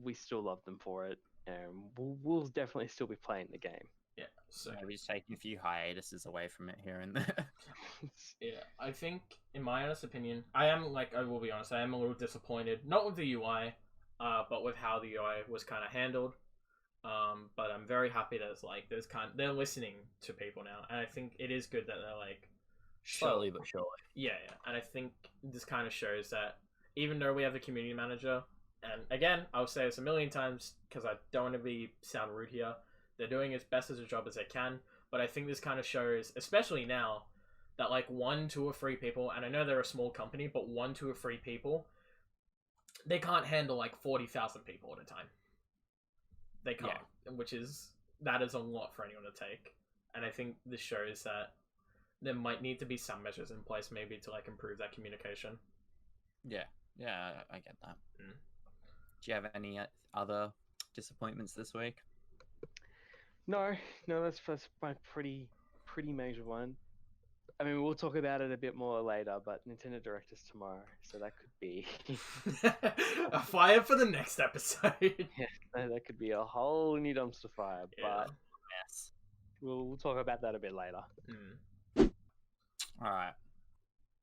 we still love them for it, and we'll definitely still be playing the game. Yeah, so maybe just taking a few hiatuses away from it here and there. Yeah, I think, in my honest opinion, I will be honest, I am a little disappointed, not with the UI, but with how the UI was kind of handled. But I'm very happy that it's like they're listening to people now, and I think it is good that they're like slowly but surely. Yeah, and I think this kind of shows that even though we have a community manager, and again, I'll say this a million times because I don't want to sound rude here, they're doing as best as a job as they can, but I think this kind of shows, especially now, that like 1, 2, or 3 people, and I know they're a small company, but 1, 2, or 3 people, they can't handle like 40,000 people at a time. They can't, that is a lot for anyone to take, and I think this shows that there might need to be some measures in place maybe to like improve that communication. Yeah, I get that. Do you have any other disappointments this week? No, that's my pretty major one. I mean, we'll talk about it a bit more later, but Nintendo Direct is tomorrow, so that could be a fire for the next episode. Yeah, that could be a whole new dumpster fire, but yes, we'll talk about that a bit later. All right.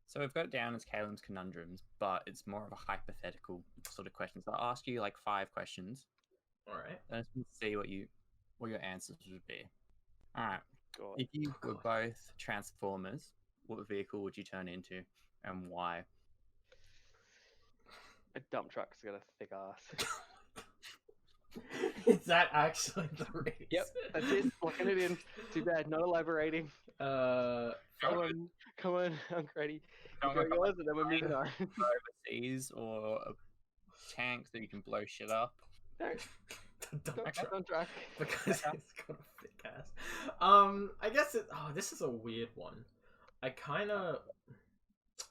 So we've got it down as Caelim's conundrums, but it's more of a hypothetical sort of question. So I'll ask you like 5 questions. All right. And I just want to see what your answers would be. All right. God. If you were both Transformers, what vehicle would you turn into, and why? A dump truck's got a thick ass. Is that actually the reason? Yep, that's it. Locking it in. Too bad, not elaborating. Come on, I'm ready. You go yours, and then we're moving on. Overseas or a tank so you can blow shit up. No. Dump truck. Because it's got a thick ass. I guess this is a weird one. I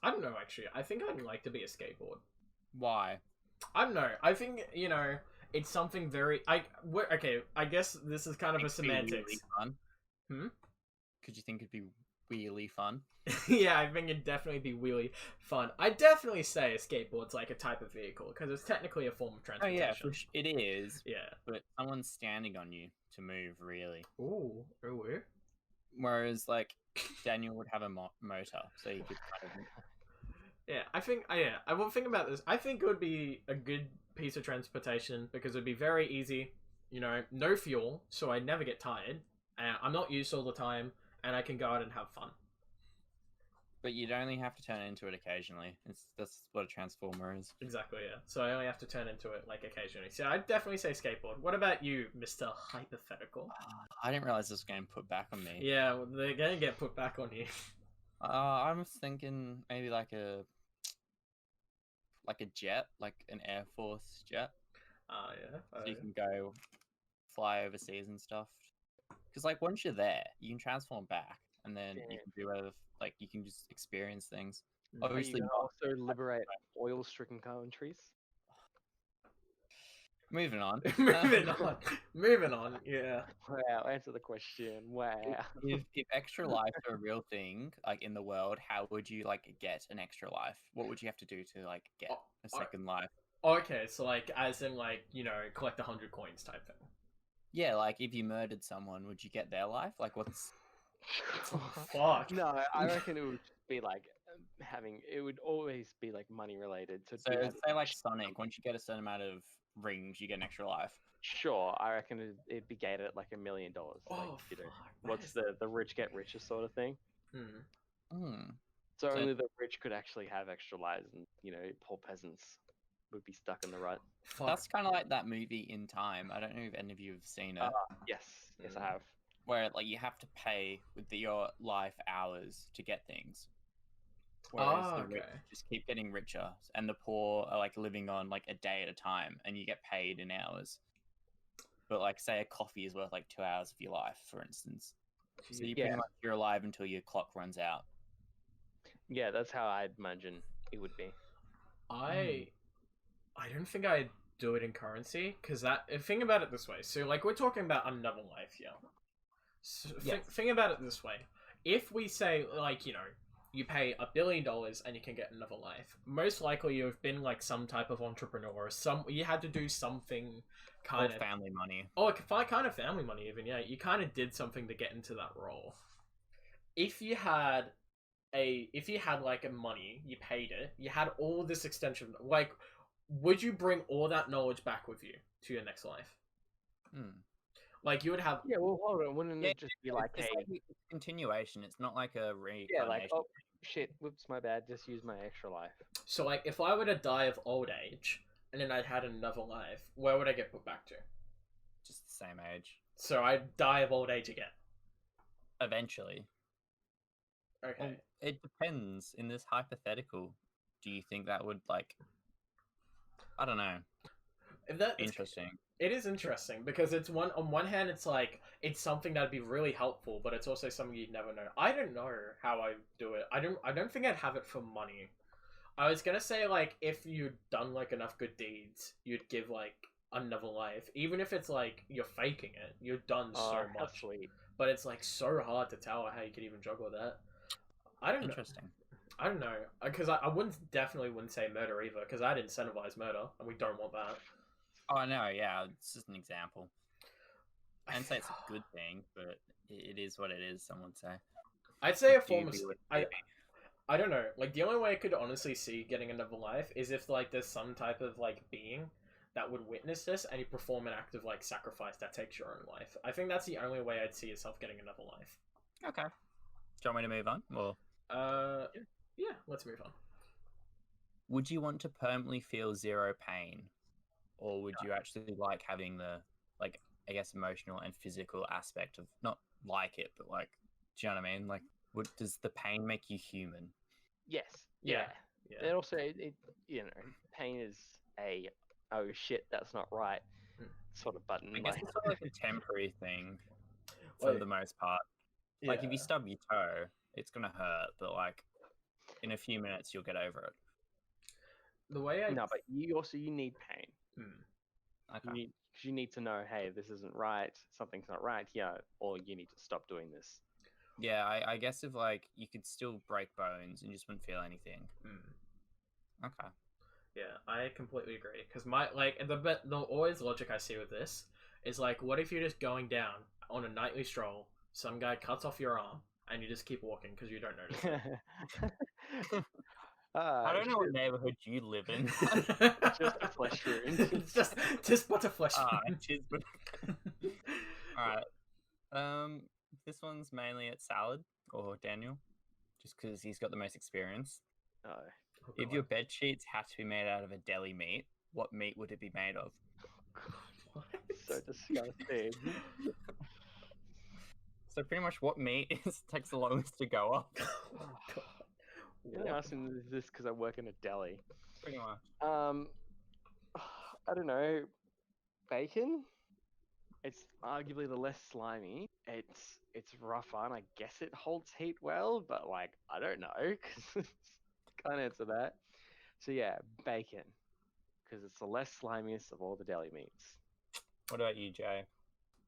don't know actually. I think I'd like to be a skateboard. Why? I don't know. I think, you know, it's something very I guess this is kind of a semantics. Really fun. Could you think it'd be really fun? Yeah, I think it'd definitely be really fun. I'd definitely say a skateboard's like a type of vehicle because it's technically a form of transportation. Oh yeah, it is. Yeah, but someone's standing on you to move, really. Ooh. Whereas like Daniel would have a motor, so you could kind of. Yeah, I think. I will think about this. I think it would be a good piece of transportation because it'd be very easy. You know, no fuel, so I'd never get tired. I'm not used all the time, and I can go out and have fun. But you'd only have to turn into it occasionally. That's what a transformer is. Exactly, yeah. So I only have to turn into it like occasionally. So I'd definitely say skateboard. What about you, Mr. Hypothetical? I didn't realize this was getting put back on me. Yeah, well, they're gonna get put back on you. I was thinking maybe like a jet, like an Air Force jet. Yeah. So you can go fly overseas and stuff. Because like once you're there, you can transform back, and then you can do whatever. Like you can just experience things. Obviously, you can also liberate oil-stricken countries. Moving on. Moving on. Yeah. Wow, answer the question. Wow. If extra lives are a real thing, like in the world, how would you like get an extra life? What would you have to do to like get a second life? Okay, so like, as in like, collect 100 coins type thing. Yeah, like if you murdered someone, would you get their life? Like, what's? Fuck. No, I reckon it would be like it would always be like money related. So, So say like Sonic, once you get a certain amount of rings, you get an extra life. sure, I reckon it'd be gated at like $1 million. Oh, Like, fuck. what's the rich get richer sort of thing? Hmm. So only the rich could actually have extra lives, and poor peasants would be stuck in the rut. Fuck. That's kind of like that movie In Time. I don't know if any of you have seen it. Yes, I have. Where like you have to pay with your life hours to get things. Whereas the rich just keep getting richer, and the poor are like living on like a day at a time, and you get paid in hours. But like, say a coffee is worth like 2 hours of your life, for instance. So you pretty much you're alive until your clock runs out. Yeah, that's how I'd imagine it would be. I don't think I'd do it in currency, because think about it this way. So like, we're talking about another life, yeah. So think about it this way. If we say like, you pay $1 billion and you can get another life, most likely you've been like some type of entrepreneur, or you had to do something kind of family money. Oh, kind of family money even. Yeah, you kind of did something to get into that role. If you had like a money, you paid it, you had all this extension, like, would you bring all that knowledge back with you to your next life? Like, you would have... Yeah, well, hold on. Wouldn't it just be like, it's hey... like a continuation. It's not like a reincarnation. Yeah, like, oh, shit, whoops, my bad. Just use my extra life. So, like, if I were to die of old age, and then I'd had another life, where would I get put back to? Just the same age. So I'd die of old age again? Eventually. Okay. Well, it depends. In this hypothetical, do you think that would, like... I don't know. Interesting. It is interesting because on one hand it's like it's something that'd be really helpful, but it's also something you'd never know. I don't know how I do it. I don't think I'd have it for money. I was gonna say like if you'd done like enough good deeds, you'd give like another life, even if it's like you're faking it. You've done so much, but it's like so hard to tell how you could even juggle that. I don't know. Interesting. I don't know because I definitely wouldn't say murder either because I'd incentivize murder and we don't want that. Oh, no, yeah, it's just an example. I don't say it's a good thing, but it is what it is, some would say. I'd say a form of... I don't know. Like, the only way I could honestly see getting another life is if, like, there's some type of, like, being that would witness this and you perform an act of, like, sacrifice that takes your own life. I think that's the only way I'd see yourself getting another life. Okay. Do you want me to move on? Or... Yeah, let's move on. Would you want to permanently feel zero pain? Or would you actually like having the, like, I guess, emotional and physical aspect of, not like it, but like, do you know what I mean? Like, does the pain make you human? Yes. Yeah. And also, pain is a, oh shit, that's not right sort of button. I guess it's sort of like a temporary thing for the most part. Like, if you stub your toe, it's going to hurt, but like, in a few minutes, you'll get over it. The way No, but you need pain. Okay. You need to know, hey, this isn't right, something's not right here, or you need to stop doing this. Yeah, I guess if like you could still break bones and you just wouldn't feel anything. Okay. Yeah, I completely agree. Because the always logic I see with this is like, what if you're just going down on a nightly stroll, some guy cuts off your arm, and you just keep walking because you don't notice it. I don't know what neighborhood you live in. Just a flesh wound. just but a flesh wound. Alright. This one's mainly at Salad, or Daniel, just because he's got the most experience. Oh, if your bed sheets had to be made out of a deli meat, what meat would it be made of? What? So disgusting. So pretty much what meat takes the longest to go up? Oh, God. You're asking this because I work in a deli. Pretty much. I don't know. Bacon? It's arguably the less slimy. It's rougher, and I guess it holds heat well, but like I don't know because can't answer that. So yeah, bacon, because it's the less slimiest of all the deli meats. What about you, Jay?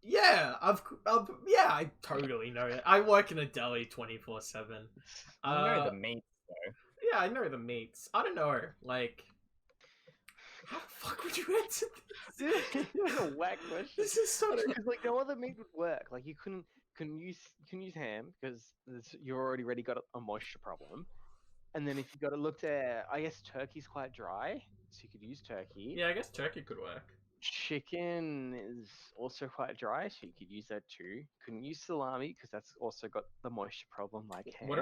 Yeah, I totally know it. I work in a deli 24/7. You know the meats, though. Yeah, I know the meats. I don't know, like, how the fuck would you answer this? That's a whack question. This is so because like no other meat would work. Like you couldn't use ham because you're already got a moisture problem. And then if you got to look at, I guess turkey's quite dry, so you could use turkey. Yeah, I guess turkey could work. Chicken is also quite dry, so you could use that too. Couldn't use salami because that's also got the moisture problem like ham. What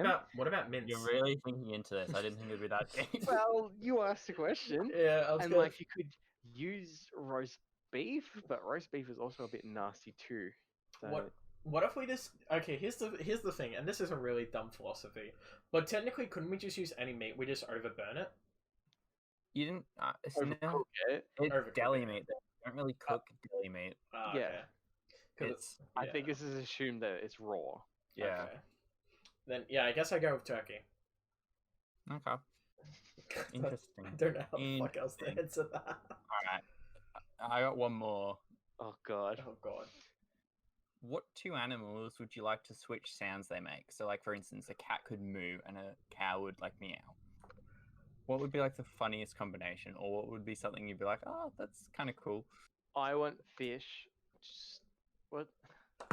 about mince? You're really thinking into this. I didn't think it'd be that deep. Well, you asked the question. Yeah, I was and gonna... like you could use roast beef, but roast beef is also a bit nasty too. So... What if we just... Okay, here's the thing, and this is a really dumb philosophy, but technically, couldn't we just use any meat? We just overburn it? You didn't... Overcook it. It's Overcook deli it. meat. They don't really cook deli meat. Yeah. Okay. I think this is assumed that it's raw. Yeah. Okay. Then, yeah, I guess I go with turkey. Okay. Interesting. I don't know how the fuck else to answer that. Alright. I got one more. Oh god. Oh god. What two animals would you like to switch sounds they make? So, like, for instance, a cat could moo and a cow would, like, meow. What would be, like, the funniest combination? Or what would be something you'd be like, oh, that's kind of cool? I want fish. What?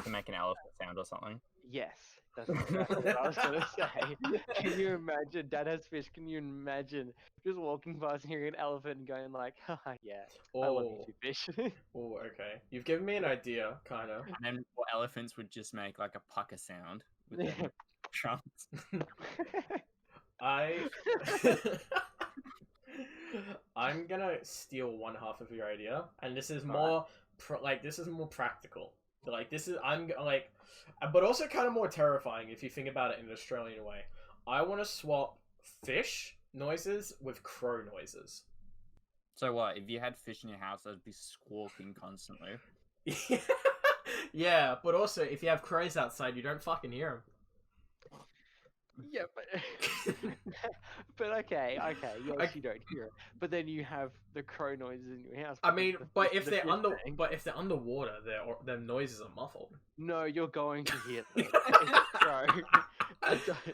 To make an elephant sound or something? Yes. That's exactly what I was going to say. Can you imagine? Dad has fish. Can you imagine just walking past hearing an elephant and going like, haha, yeah, I love you, fish. Oh, okay. You've given me an idea, kind of. And then elephants would just make, like, a pucker sound with their trunks. I'm gonna steal one half of your idea, and this is more this is more practical. Like this is but also kind of more terrifying if you think about it in an Australian way. I want to swap fish noises with crow noises. So what? If you had fish in your house, they'd be squawking constantly. Yeah, but also if you have crows outside, you don't fucking hear them. Yeah, but okay, yes, you don't hear it. But then you have the crow noises in your house. I mean, but if they're underwater, their noises are muffled. No, you're going to hear them. Crow.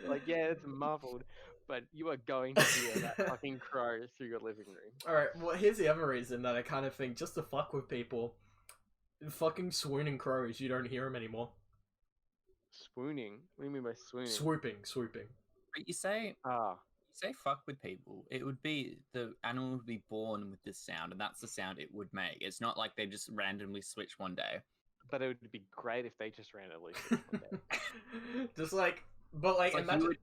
Like, yeah, it's muffled, but you are going to hear that fucking crow through your living room. All right. Well, here's the other reason that I kind of think just to fuck with people, fucking swooning crows, you don't hear them anymore. Swooning? What do you mean by swooning? Swooping. But you say fuck with people. It would be the animal would be born with this sound, and that's the sound it would make. It's not like they just randomly switch one day. But it would be great if they just randomly switch one day. Imagine you would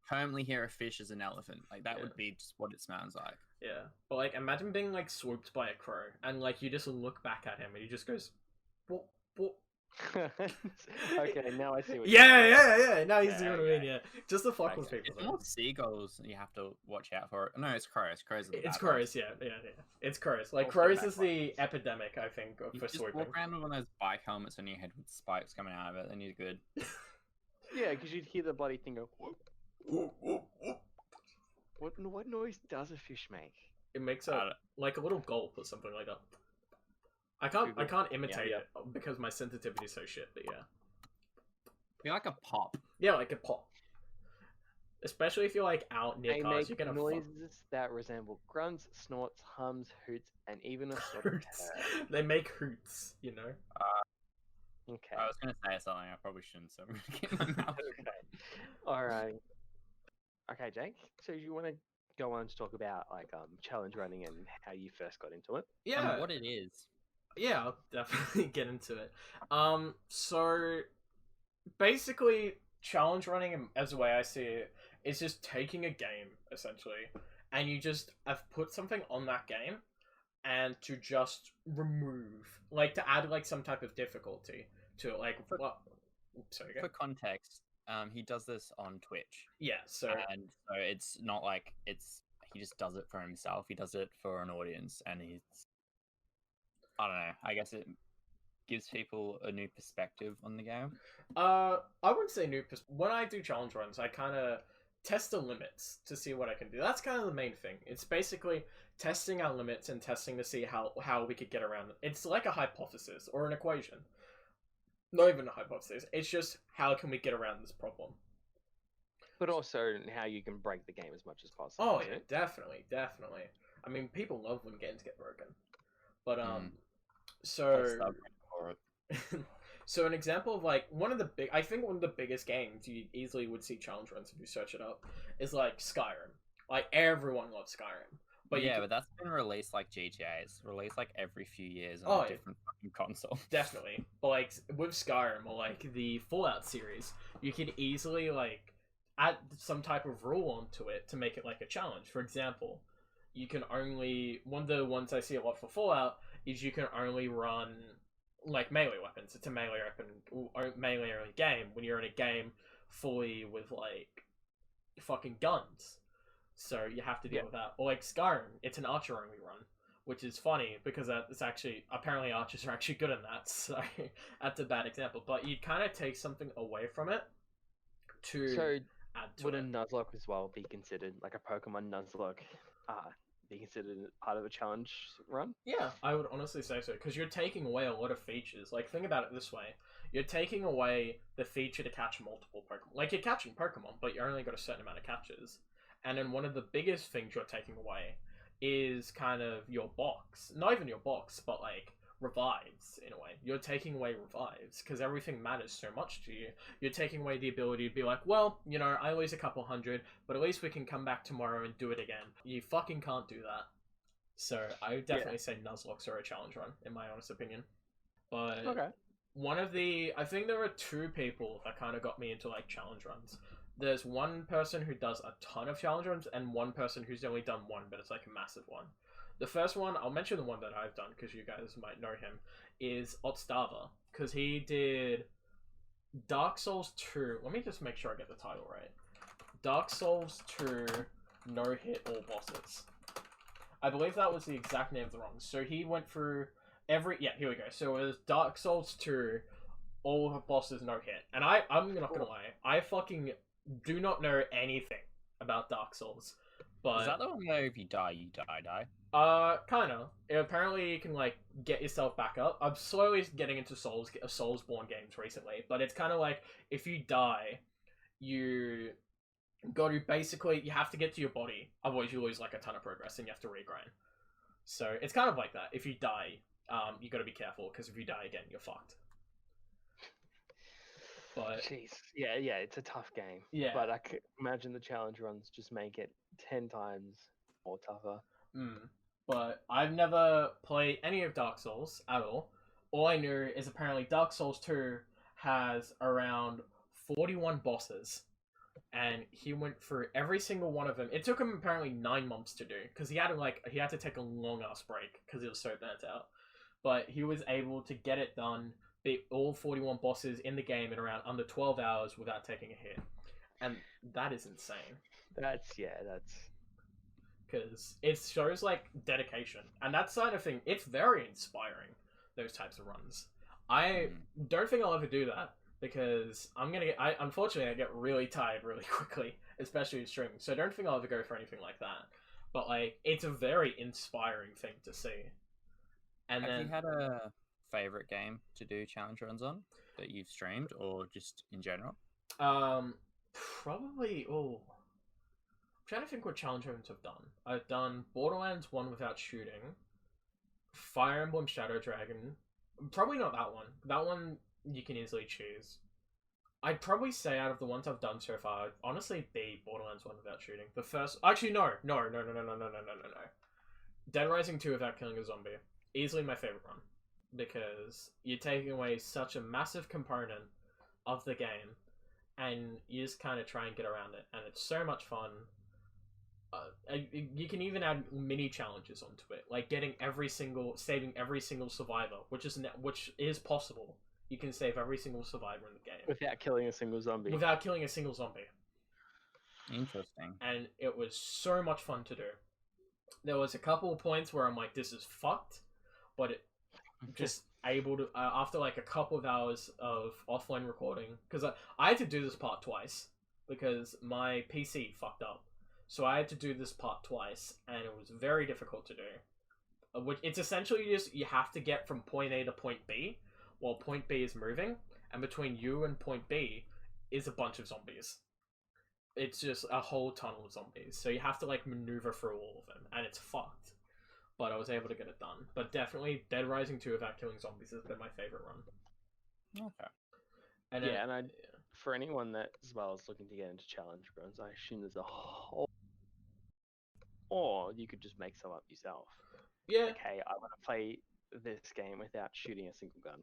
permanently hear a fish as an elephant. Like that would be just what it sounds like. Yeah, but like imagine being like swooped by a crow, and like you just look back at him, and he just goes, "What?" Okay, now I see what yeah. Now you see what I mean, yeah. Just to fuck with people. It's more seagulls you have to watch out for. No, it's crows. Crows are the It's bad crows, ones. yeah. It's crows. Like, Also crows bad is the epidemic, I think, You for just swooping. walk around with one of those bike helmets on your head with spikes coming out of it, then you're good. Yeah, because you'd hear the bloody thing go. What noise does a fish make? It makes a little gulp or something like that. I can't imitate it because my sensitivity is so shit, but yeah. Be like a pop. Yeah, like a pop. Especially if you're like out near cars, you're gonna noises that resemble grunts, snorts, hums, hoots, and even a sort of purr. They make hoots, you know. Okay. I was gonna say something I probably shouldn't, so I'm gonna keep my mouth. Okay. All right. Okay, Jake. So you want to go on to talk about like challenge running and how you first got into it? Yeah. And what it is. Yeah, I'll definitely get into it. So basically, challenge running, as the way I see it, is just taking a game essentially, and you just have put something on that game, and to just to add like some type of difficulty to it, like Sorry, for context, he does this on Twitch. Yeah, so it's not like he just does it for himself. He does it for an audience, and I don't know. I guess it gives people a new perspective on the game. I wouldn't say new. When I do challenge runs, I kind of test the limits to see what I can do. That's kind of the main thing. It's basically testing our limits and testing to see how we could get around them. It's like a hypothesis or an equation. Not even a hypothesis. It's just how can we get around this problem. But also how you can break the game as much as possible. Oh yeah, definitely. I mean, people love when games get broken. But so so an example of like I think one of the biggest games you easily would see challenge runs if you search it up is like Skyrim. Like everyone loves Skyrim. But but that's been released like GTA. It's released like every few years on a different fucking console. Definitely. But like with Skyrim or like the Fallout series, you can easily like add some type of rule onto it to make it like a challenge. For example, you can only one of the ones I see a lot for Fallout is you can only run like melee weapons. It's a melee only game when you're in a game fully with like fucking guns. So you have to deal with that. Or like Skyrim, it's an archer only run, which is funny because it's actually apparently archers are actually good in that. So that's a bad example. But you kind of take something away from it to add to would it. a Nuzlocke as well be considered, like a Pokemon Nuzlocke, be considered part of a challenge run? Yeah, I would honestly say so, because you're taking away a lot of features. Like, think about it this way. You're taking away the feature to catch multiple Pokemon. Like, you're catching Pokemon, but you only got a certain amount of catches. And then one of the biggest things you're taking away is kind of your box. Not even your box, but, like, revives, in a way. You're taking away revives, because everything matters so much to you. You're taking away the ability to be like, well, you know, I lose a couple hundred, but at least we can come back tomorrow and do it again. You fucking can't do that. So I would definitely say Nuzlocks are a challenge run, in my honest opinion. But I think there are two people that kind of got me into, like, challenge runs. There's one person who does a ton of challenge runs, and one person who's only done one, but it's like a massive one. The first one, I'll mention the one that I've done, because you guys might know him, is Otstava, because he did Dark Souls 2, let me just make sure I get the title right. Dark Souls 2 no-hit all bosses. I believe that was the exact name of the run. So he went through here we go. So it was Dark Souls 2, all the bosses no-hit. And I'm not gonna lie, I fucking do not know anything about Dark Souls. But is that the one where if you die, you die? Kinda. Apparently you can, like, get yourself back up. I'm slowly getting into Soulsborne games recently, but it's kind of like, if you die, you have to get to your body, otherwise you lose, like, a ton of progress and you have to regrind. So it's kind of like that. If you die, you gotta be careful, because if you die again, you're fucked. But jeez, yeah, it's a tough game. Yeah, but I could imagine the challenge runs just make it 10 times more tougher. But I've never played any of Dark Souls at all. All I knew is apparently Dark Souls 2 has around 41 bosses, and he went through every single one of them. It took him apparently 9 months to do, because he had to take a long ass break because he was so burnt out. But he was able to get it done, beat all 41 bosses in the game in around under 12 hours without taking a hit. And that is insane. That's because it shows, like, dedication. And that side of thing, it's very inspiring, those types of runs. I don't think I'll ever do that, because unfortunately I get really tired really quickly, especially with streaming, so I don't think I'll ever go for anything like that. But, like, it's a very inspiring thing to see. And Have you had a favorite game to do challenge runs on that you've streamed, or just in general? Probably, I'm trying to think what challenge runs I've done. I've done Borderlands 1 without shooting, Fire Emblem Shadow Dragon. Probably not that one. That one you can easily choose. I'd probably say out of the ones I've done so far, I'd honestly be Borderlands 1 without shooting. The first... Actually, no. Dead Rising 2 without killing a zombie. Easily my favorite run. Because you're taking away such a massive component of the game, and you just kind of try and get around it, and it's so much fun. You can even add mini challenges onto it, like saving every single survivor, which is possible. You can save every single survivor in the game without killing a single zombie. Interesting. And it was so much fun to do. There was a couple of points where I'm like, this is fucked, but it just able to after like a couple of hours of offline recording, because I had to do this part twice. because my PC fucked up. So I had to do this part twice, and it was very difficult to do. It's essentially you have to get from point A to point B, while point B is moving, and between you and point B is a bunch of zombies. It's just a whole tunnel of zombies, so you have to like maneuver through all of them, and it's fucked. But I was able to get it done. But definitely, Dead Rising 2 without killing zombies has been my favorite run. Okay. And yeah, and for anyone that as well is looking to get into challenge runs, I assume there's a whole, or you could just make some up yourself. Yeah. Like, hey, I want to play this game without shooting a single gun.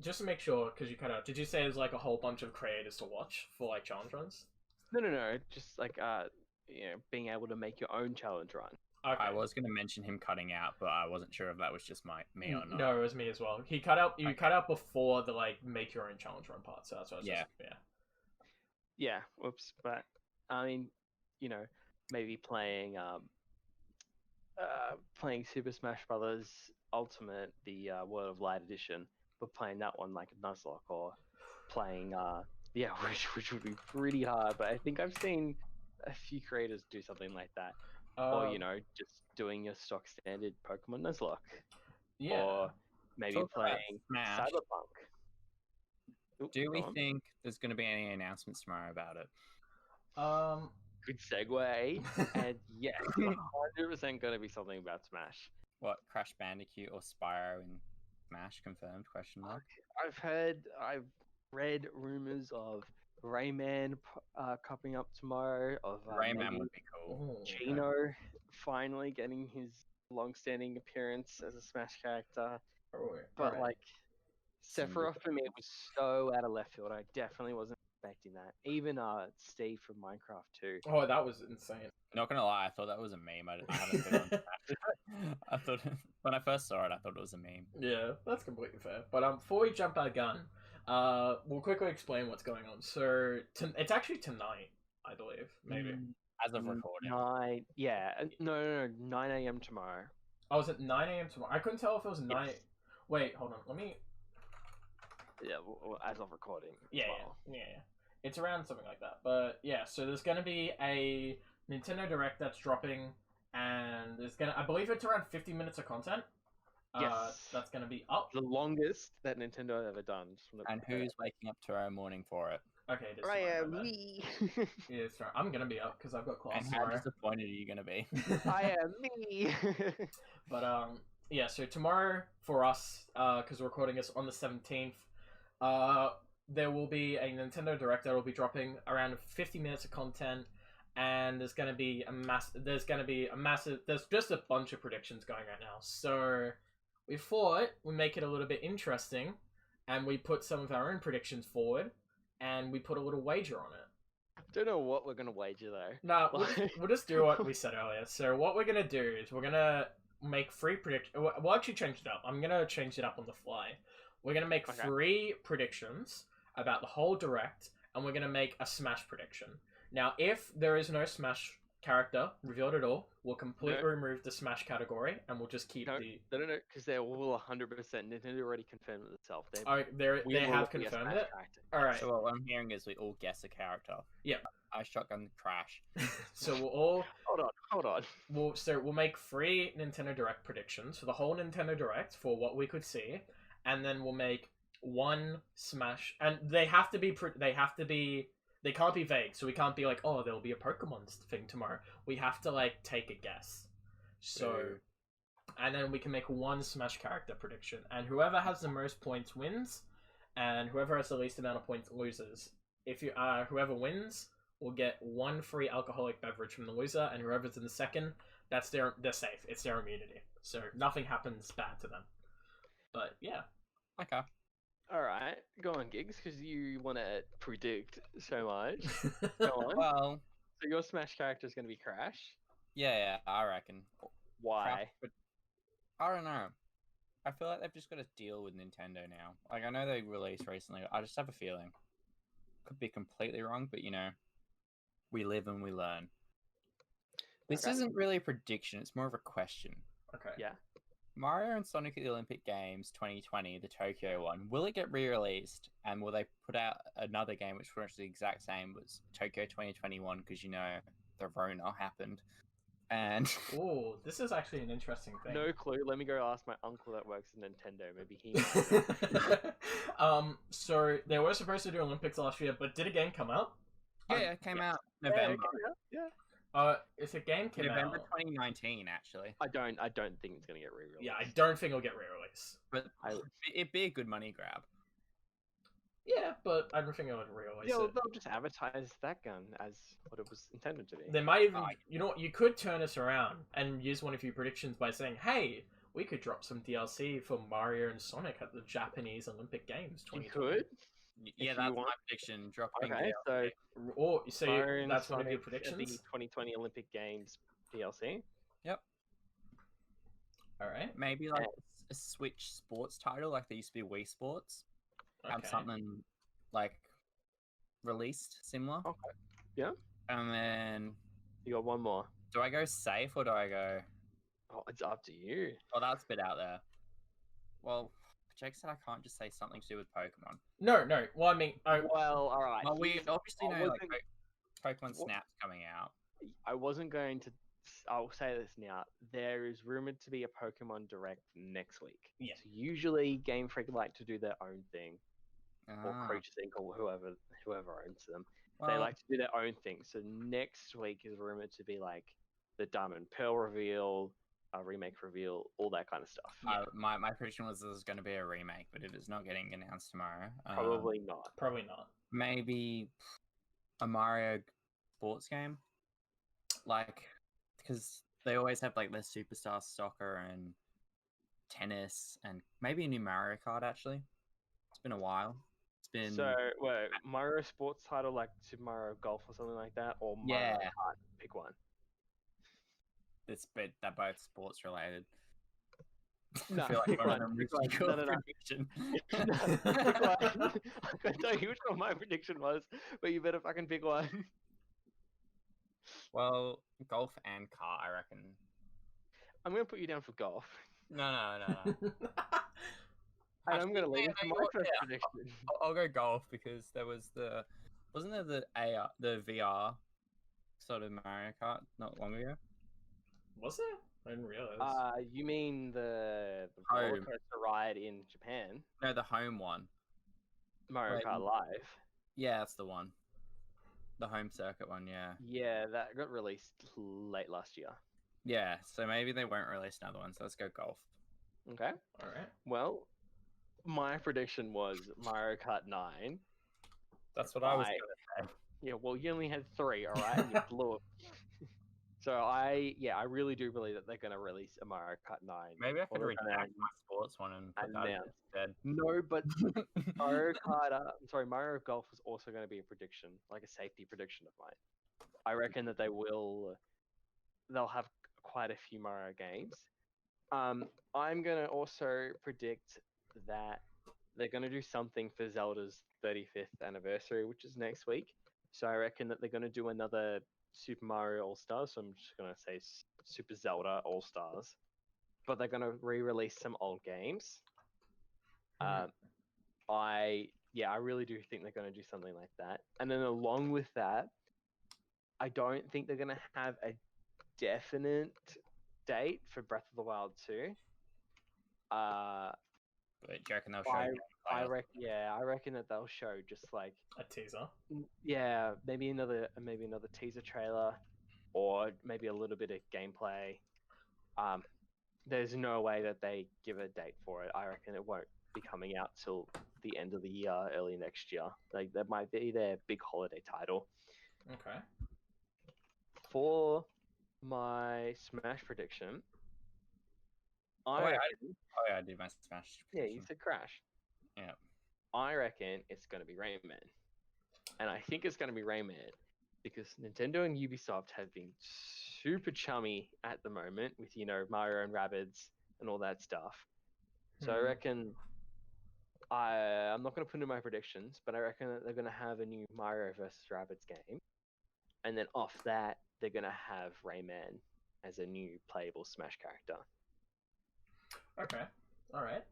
Just to make sure, because you cut out. Did you say there's like a whole bunch of creators to watch for like challenge runs? No. Just like being able to make your own challenge run. Okay. I was going to mention him cutting out, but I wasn't sure if that was just me or not. No, it was me as well. He cut out. You cut out before the like make your own challenge run part, so that's what I was just. Yeah. Whoops. But I mean, maybe playing Super Smash Brothers Ultimate, the World of Light edition, but playing that one like a Nuzlocke, or playing which would be pretty hard. But I think I've seen a few creators do something like that. Or, just doing your stock standard Pokemon Nuzlocke. Yeah. Or maybe playing Smash. Cyberpunk. Do we think there's going to be any announcements tomorrow about it? Good segue. And yes, 100% going to be something about Smash. What, Crash Bandicoot or Spyro in Smash confirmed? Question mark. I've read rumors of Rayman copping up tomorrow. Of Rayman would be cool. Chino finally getting his long-standing appearance as a Smash character. But like Sephiroth for me was so out of left field. I definitely wasn't expecting that. Even Steve from Minecraft too. Oh, that was insane. Not gonna lie, I thought that was a meme. I haven't been on Smash. I thought when I first saw it, I thought it was a meme. Yeah, that's completely fair. But before we jump our gun, we'll quickly explain what's going on. So it's actually tonight, I believe, maybe. As of recording. 9 a.m. tomorrow. Oh, is it 9 a.m. tomorrow? I couldn't tell if it was 9. Yes. Wait, hold on. Let me. Yeah, as of recording. Yeah. It's around something like that. But yeah, so there's gonna be a Nintendo Direct that's dropping, and I believe it's around 50 minutes of content. Yes. That's gonna be up. The longest that Nintendo have ever done. And who's waking up tomorrow morning for it? Okay, it is I tomorrow, am my bad. me. Yeah, it's right. I'm gonna be up because I've got class And how tomorrow. disappointed are you gonna be? I am me. But yeah. So tomorrow for us, because we're recording this on the 17th, there will be a Nintendo Direct that will be dropping around 50 minutes of content, and there's gonna be a massive. There's just a bunch of predictions going right now. So we thought we'd make it a little bit interesting, and we put some of our own predictions forward, and we put a little wager on it. Don't know what we're gonna wager though. No, we'll just do what we said earlier. So what we're gonna do is we're gonna make 3 predictions. We'll actually change it up. I'm gonna change it up on the fly. We're gonna make 3 predictions about the whole Direct, and we're gonna make a Smash prediction. Now, if there is no Smash character revealed at all, we'll completely remove the Smash category, and we'll just keep No, because they're all 100%. Nintendo already confirmed it itself. They have confirmed it. All right. So what I'm hearing is we all guess a character. Yep. I shotgun Crash. So we'll all hold on. We'll make 3 Nintendo Direct predictions for the whole Nintendo Direct for what we could see, and then we'll make 1 Smash, and they can't be vague, so we can't be like, oh, there'll be a Pokemon thing tomorrow. We have to like take a guess. So, and then we can make 1 Smash character prediction, and whoever has the most points wins, and whoever has the least amount of points loses. If you whoever wins will get 1 free alcoholic beverage from the loser, and whoever's in the second, they're safe. It's their immunity, so nothing happens bad to them. But yeah. Okay. All right, go on, Gigs, because you want to predict so much. Go on. Well, so your Smash character is going to be Crash. Yeah, I reckon. Why? I don't know. I feel like they've just got to deal with Nintendo now. Like, I know they released recently. I just have a feeling. Could be completely wrong, but we live and we learn. This isn't really a prediction. It's more of a question. Okay. Yeah. Mario and Sonic at the Olympic Games 2020, the Tokyo one, will it get re-released? And will they put out another game which was the exact same, was Tokyo 2021, because the Rona happened. And Oh, this is actually an interesting thing. No clue. Let me go ask my uncle that works at Nintendo. Maybe he knows. So they were supposed to do Olympics last year, but did a game come out? yeah, it came out Yeah, November. yeah. If a game came November out, 2019, actually. I don't think it's gonna get re-released. yeah, I don't think it'll get re-released. But it'd be a good money grab. Yeah, but I don't think it would re-release Yeah, it. they'll just advertise that gun as what it was intended to be. They might even, you know what, you could turn us around and use one of your predictions by saying, hey, we could drop some DLC for Mario and Sonic at the Japanese Olympic Games You 2020. could. Yeah, If that's you want. my prediction. Dropping Okay, DLC. so Or, so Mario and that's one of your Sonic at the predictions? 2020 Olympic Games DLC. Alright. Maybe like a Switch sports title, like there used to be Wii Sports. Have Okay. something like released similar. Okay. Yeah. And then You got one more. do I go safe or do I go? Oh, it's up to you. Oh, that's a bit out there. Well, Jake said I can't just say something to do with Pokemon. No. Well, I mean, Well, all right. Well, we here's- obviously I know like wasn't- Pokemon What- Snap's coming out. I wasn't going to. I'll say this now. There is rumored to be a Pokemon Direct next week. Yeah. So usually, Game Freak like to do their own thing, or Ah, Creatures Inc. or whoever owns them. They well, like to do their own thing. So next week is rumored to be like the Diamond and Pearl reveal, a remake reveal, all that kind of stuff. my prediction was this was going to be a remake, but it is not getting announced tomorrow. Probably not. probably not. Maybe a Mario sports game, like because they always have like their superstar soccer and tennis, and maybe a new Mario Kart. Actually, it's been a while. It's been So, wait, Mario sports title like Super Mario Golf or something like that, or Mario Yeah. Kart? Pick one. but they're both sports related. No, I feel like pick one of one, them pick was one. your No. prediction. Pick one. I can tell you which one my prediction was, but you better fucking pick one. Well, golf and car, I reckon. I'm gonna put you down for golf, No. and I'm Actually, gonna leave yeah, it to no, my first yeah. prediction. I'll go golf because there was wasn't there the AR, the VR sort of Mario Kart not long ago? Was there? I didn't realize. You mean the roller Home. coaster ride in Japan, No, the home one. Mario Wait, Kart Live? Yeah, that's the one. The home circuit one, yeah. Yeah, that got released late last year. Yeah, so maybe they won't release another one, so let's go golf. Okay. Alright. Well, my prediction was Mario Kart 9. That's what I was I- gonna say. Yeah, well, you only had 3, all right, and you blew it. So I really do believe that they're going to release a Mario Kart 9. Maybe I or could they're redact gonna- my sports one and put that announce. instead. No, but Mario Kart, Mario Golf was also going to be a prediction, like a safety prediction of mine. I reckon that they'll have quite a few Mario games. I'm going to also predict that they're going to do something for Zelda's 35th anniversary, which is next week. So I reckon that they're going to do another Super Mario All-Stars. So I'm just going to say Super Zelda All-Stars. But they're going to re-release some old games. I really do think they're going to do something like that. And then along with that, I don't think they're going to have a definite date for Breath of the Wild 2. But do you reckon they'll show I gameplay? I reckon that they'll show just like A teaser. maybe another teaser trailer, or maybe a little bit of gameplay. There's no way that they give a date for it. I reckon it won't be coming out till the end of the year, early next year. Like that might be their big holiday title. Okay. For my Smash prediction, I reckon, I did my Smash. yeah, you prediction. said Crash. Yeah. I reckon it's going to be Rayman. And I think it's going to be Rayman because Nintendo and Ubisoft have been super chummy at the moment with, Mario and Rabbids and all that stuff. So I Mhm. reckon I'm not going to put in my predictions, but I reckon that they're going to have a new Mario versus Rabbids game. And then off that, they're going to have Rayman as a new playable Smash character. Okay. All right.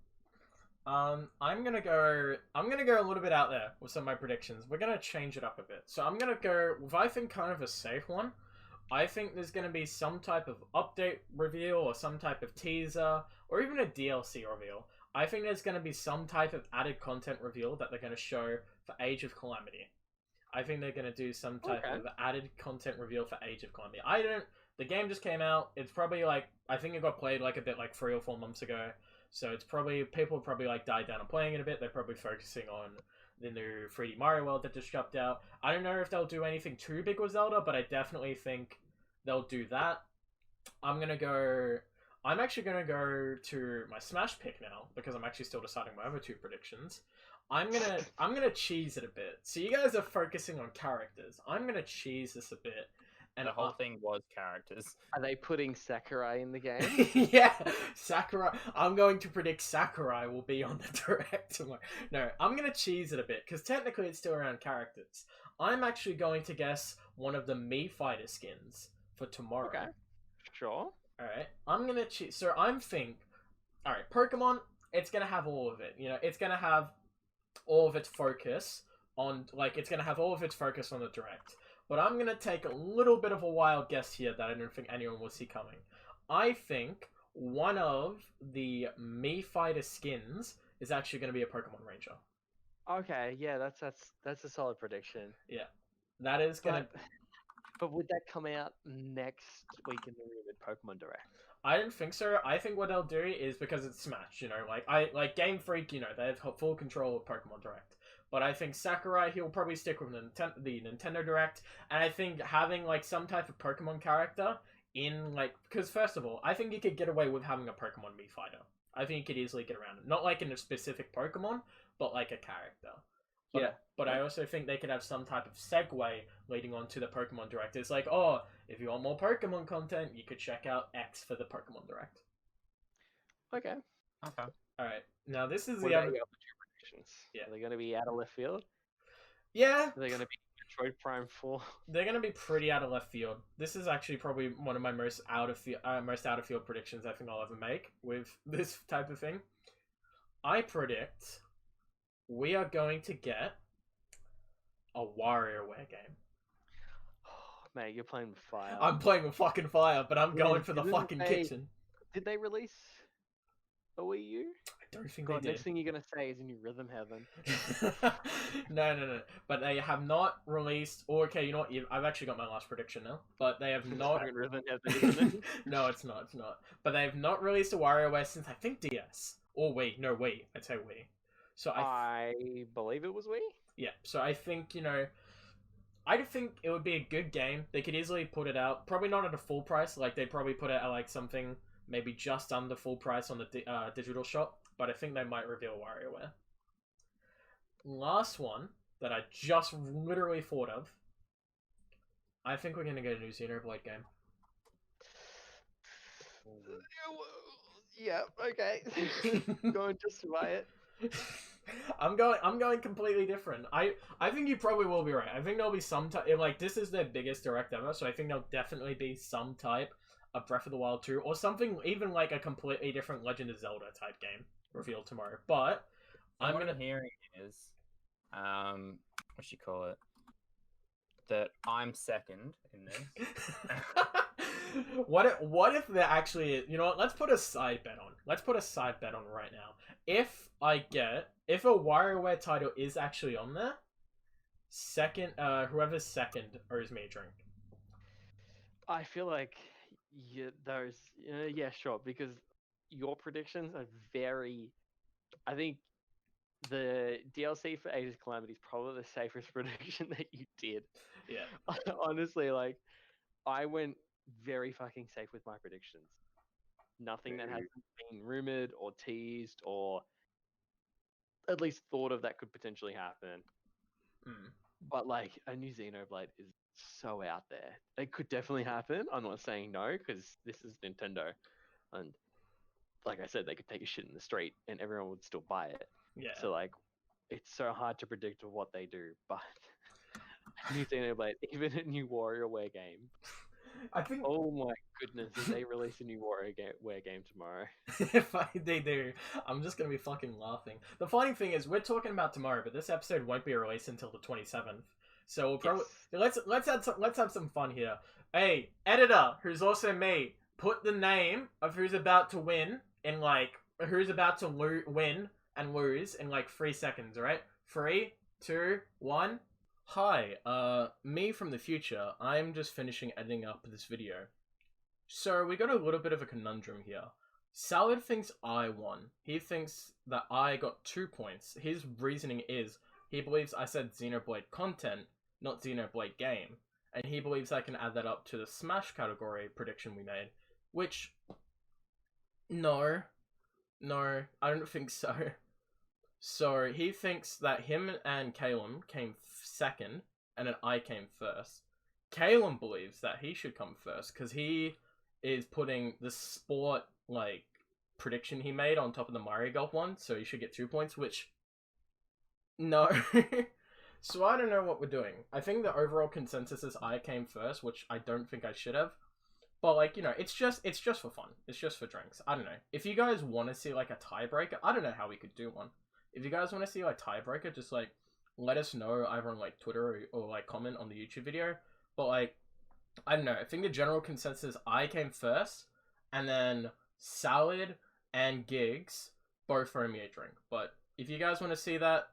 I'm gonna go a little bit out there with some of my predictions. We're gonna change it up a bit. So I'm gonna go with, I think, kind of a safe one. I think there's gonna be some type of update reveal or some type of teaser or even a DLC reveal. I think there's gonna be some type of added content reveal that they're gonna show for Age of Calamity. I think they're gonna do some type of added content reveal for Age of Calamity. The game just came out. It's probably like, I think it got played like a bit like 3 or 4 months ago. So it's probably, people probably like died down on playing it a bit. They're probably focusing on the new 3D Mario World that just dropped out. I don't know if they'll do anything too big with Zelda, but I definitely think they'll do that. I'm actually gonna go to my Smash pick now because I'm actually still deciding my other two predictions. I'm gonna cheese it a bit. So you guys are focusing on characters. I'm gonna cheese this a bit. And the whole thing was characters. Are they putting Sakurai in the game? Yeah, Sakurai. I'm going to predict Sakurai will be on the direct tomorrow. No, I'm going to cheese it a bit, because technically it's still around characters. I'm actually going to guess one of the Mii Fighter skins for tomorrow. Okay, sure. Alright, I'm going to cheese. So I'm think... Alright, Pokemon, it's going to have all of it. You know, it's going to have all of its focus on... Like, it's going to have all of its focus on the direct. But I'm going to take a little bit of a wild guess here that I don't think anyone will see coming. I think one of the Mii Fighter skins is actually going to be a Pokemon Ranger. Okay, yeah, that's a solid prediction. Yeah. That is going to... But would that come out next week in the rumored Pokemon Direct? I don't think so. I think what they'll do is, because it's Smash, you know, like Game Freak, you know, they have full control of Pokemon Direct. But I think Sakurai, he'll probably stick with the Nintendo Direct. And I think having, like, some type of Pokemon character in, like... Because, first of all, I think you could get away with having a Pokemon Mii Fighter. I think you could easily get around it. Not, like, in a specific Pokemon, but, like, a character. But I also think they could have some type of segue leading on to the Pokemon Direct. It's like, oh, if you want more Pokemon content, you could check out X for the Pokemon Direct. Okay. Alright, now this is What the about other... your other two predictions? Yeah. Are they going to be out of left field? Yeah. Are they going to be Metroid Prime 4? They're going to be pretty out of left field. This is actually probably one of my most out of field predictions I think I'll ever make with this type of thing. I predict we are going to get a WarioWare game. Mate, you're playing with fire. I'm playing with fucking fire, but I'm going for the fucking kitchen. Did they release a Wii U? I don't think God, they did. next thing you're going to say is in your Rhythm Heaven. No. But they have not released... Or, okay, you know what? I've actually got my last prediction now. But they have not... Rhythm Heaven, isn't it? No, it's not. But they have not released a WarioWare since, I think, DS. Or Wii. No, Wii. I'd say Wii. So I believe it was Wii? Yeah, so I think, you know... I think it would be a good game. They could easily put it out. Probably not at a full price. Like, they'd probably put it at, like, something... Maybe just under full price on the digital shop. But I think they might reveal WarioWare. Last one that I just literally thought of. I think we're going to get a new Xenoblade game. Yeah, okay. Go and just buy it. I'm going completely different. I think you probably will be right. I think there'll be some type... Like, this is their biggest direct ever, so I think there'll definitely be some type of Breath of the Wild 2, or something even like a completely different Legend of Zelda type game revealed tomorrow. But what I'm hearing is, what you call it? That I'm second in this. What if they're actually... You know what? Let's put a side bet on. Let's put a side bet on right now. If a WarioWare title is actually on there, whoever's second owes me a drink. I feel like yeah, sure, because your predictions are very... I think the DLC for Age of Calamity is probably the safest prediction that you did. Yeah. Honestly, like, I went very fucking safe with my predictions. Nothing that hasn't been rumored or teased or at least thought of that could potentially happen. But, like, a new Xenoblade is so out there. It could definitely happen. I'm not saying no, because this is Nintendo. And, like I said, they could take a shit in the street and everyone would still buy it. Yeah. So, like, it's so hard to predict what they do. But a new Xenoblade, even a new WarioWare game, I think. Oh my goodness! If they release a new WarioWare game tomorrow. If they do, I'm just gonna be fucking laughing. The funny thing is, we're talking about tomorrow, but this episode won't be released until the 27th. So we'll probably let's have some fun here. Hey, editor, who's also me, put the name of who's about to win in like who's about to win and lose in like 3 seconds. All right, 3, 2, 1. Hi, me from the future. I'm just finishing editing up this video. So we got a little bit of a conundrum here. Salad thinks I won. He thinks that I got 2 points. His reasoning is he believes I said Xenoblade content, not Xenoblade game. And he believes I can add that up to the Smash category prediction we made. Which, no, I don't think so. So he thinks that him and Calum came second, and then I came first. Calum believes that he should come first, because he is putting the sport, like, prediction he made on top of the Mario Golf one, so he should get 2 points, which, no. So I don't know what we're doing. I think the overall consensus is I came first, which I don't think I should have. But, like, you know, it's just for fun. It's just for drinks. I don't know. If you guys want to see, like, a tiebreaker, I don't know how we could do one. If you guys want to see, like, tiebreaker, just, like, let us know either on, like, Twitter or like, comment on the YouTube video. But, like, I don't know. I think the general consensus is I came first, and then Salad and Giggs both throw me a drink. But if you guys want to see that,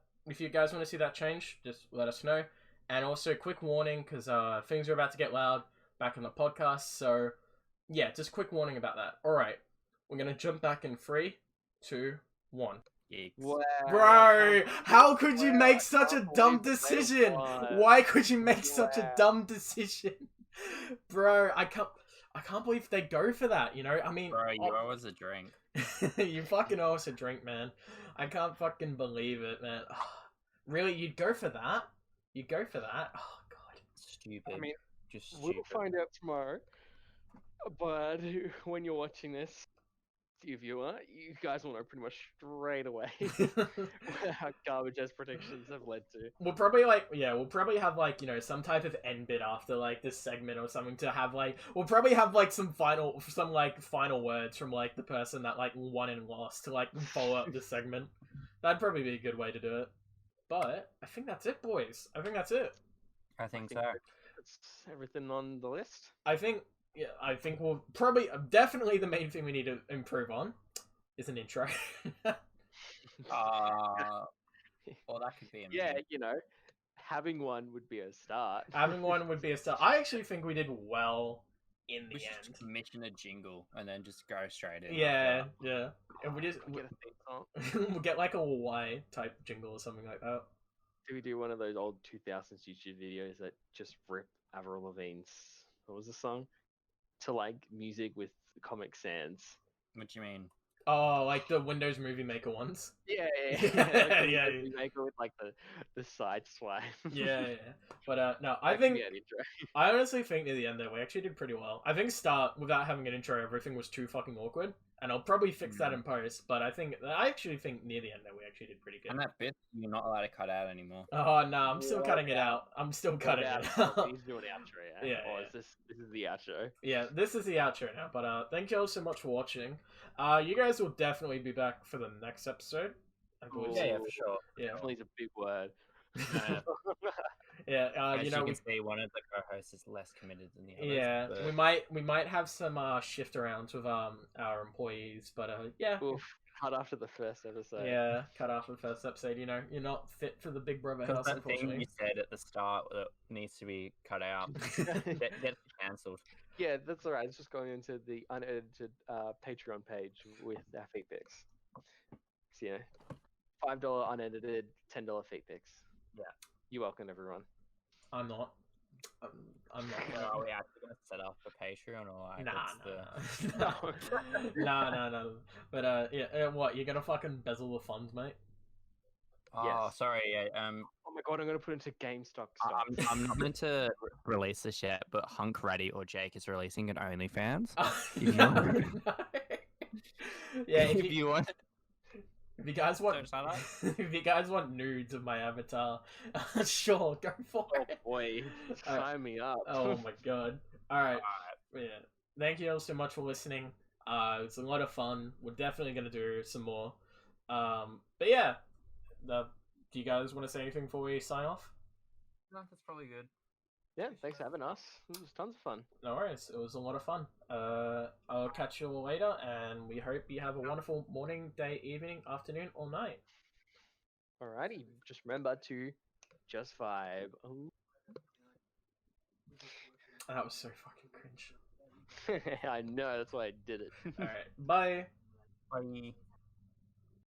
change, just let us know. And also, quick warning, because things are about to get loud back in the podcast. So, yeah, just quick warning about that. All right, we're gonna jump back in 3, 2, 1. Wow. Bro, how could you make such a dumb decision? Why could you make such a dumb decision? Bro, I can't believe they go for that, you know? I mean, bro, you owe us a drink. You fucking owe us a drink, man. I can't fucking believe it, man. Really, you'd go for that? You'd go for that? Oh, God. Stupid. I mean, just stupid. we'll find out tomorrow. But when you're watching this, you viewer, you guys will know pretty much straight away how garbage as predictions have led to. We'll probably have like, you know, some type of end bit after like this segment or something to have like, we'll probably have like some final words from like the person that like won and lost to like follow up this segment. That'd probably be a good way to do it. But I think that's it, boys. I think that's it. I think so. That's everything on the list. I think we'll probably, definitely the main thing we need to improve on is an intro. Well, that could be a yeah, you know, having one would be a start. Having one would be a start. I actually think we did well in the we should end. commission a jingle and then just go straight in. Yeah. And we just get a theme song. we'll get like a Y type jingle or something like that. Do we do one of those old 2000s YouTube videos that just rip Avril Lavigne's, what was the song? To like music with Comic Sans. What do you mean? Oh, like the Windows Movie Maker ones. Yeah. Like yeah. Movie Maker with like the side swipe. Yeah. But no, I think intro. I honestly think near the end there we actually did pretty well. I think start without having an intro, everything was too fucking awkward, and I'll probably fix that in post. But I actually think near the end there we actually did pretty good. And that bit you're not allowed to cut out anymore. Oh no, I'm still cutting it out. I'm still cutting it out. He's doing outro, yeah. Yeah. Or is this is the outro? Yeah, this is the outro now. But thank you all so much for watching. You guys will definitely be back for the next episode. I believe. Yeah, for sure. Yeah. Definitely is a big word. Yeah. As you know, can see, one of the co-hosts is less committed than the others. yeah, but... we might have some shift arounds with our employees, but yeah. Oof, cut after the first episode. Yeah, cut after the first episode. You know, you're not fit for the Big Brother house, that unfortunately. thing you said at the start that needs to be cut out. Get cancelled. Yeah, that's alright. It's just going into the unedited Patreon page with our feed pics. So, you know, $5 unedited, $10 feed pics. Yeah. You're welcome, everyone. I'm not. I'm not. Are we actually going to set up a Patreon or like No. But yeah, what, you're gonna fucking bezel the funds, mate? Oh, Yes. sorry. Yeah. Oh my god, I'm gonna put into GameStop. I'm not meant to release this yet, but Hunkratti or Jake is releasing an OnlyFans. No. Yeah, if you want. If you guys want, Don't sign up. if you guys want nudes of my avatar, sure, go for Oh it. boy, sign me up. Oh my god. All right. Yeah. Thank you all so much for listening. It's a lot of fun. We're definitely gonna do some more. But yeah, do you guys want to say anything before we sign off? No, that's probably good. Yeah, thanks for having us. It was tons of fun. No worries. It was a lot of fun. I'll catch you all later, and we hope you have a wonderful morning, day, evening, afternoon, or night. Alrighty, just remember to just vibe. Ooh. That was so fucking cringe. I know, that's why I did it. All right. Bye. Bye.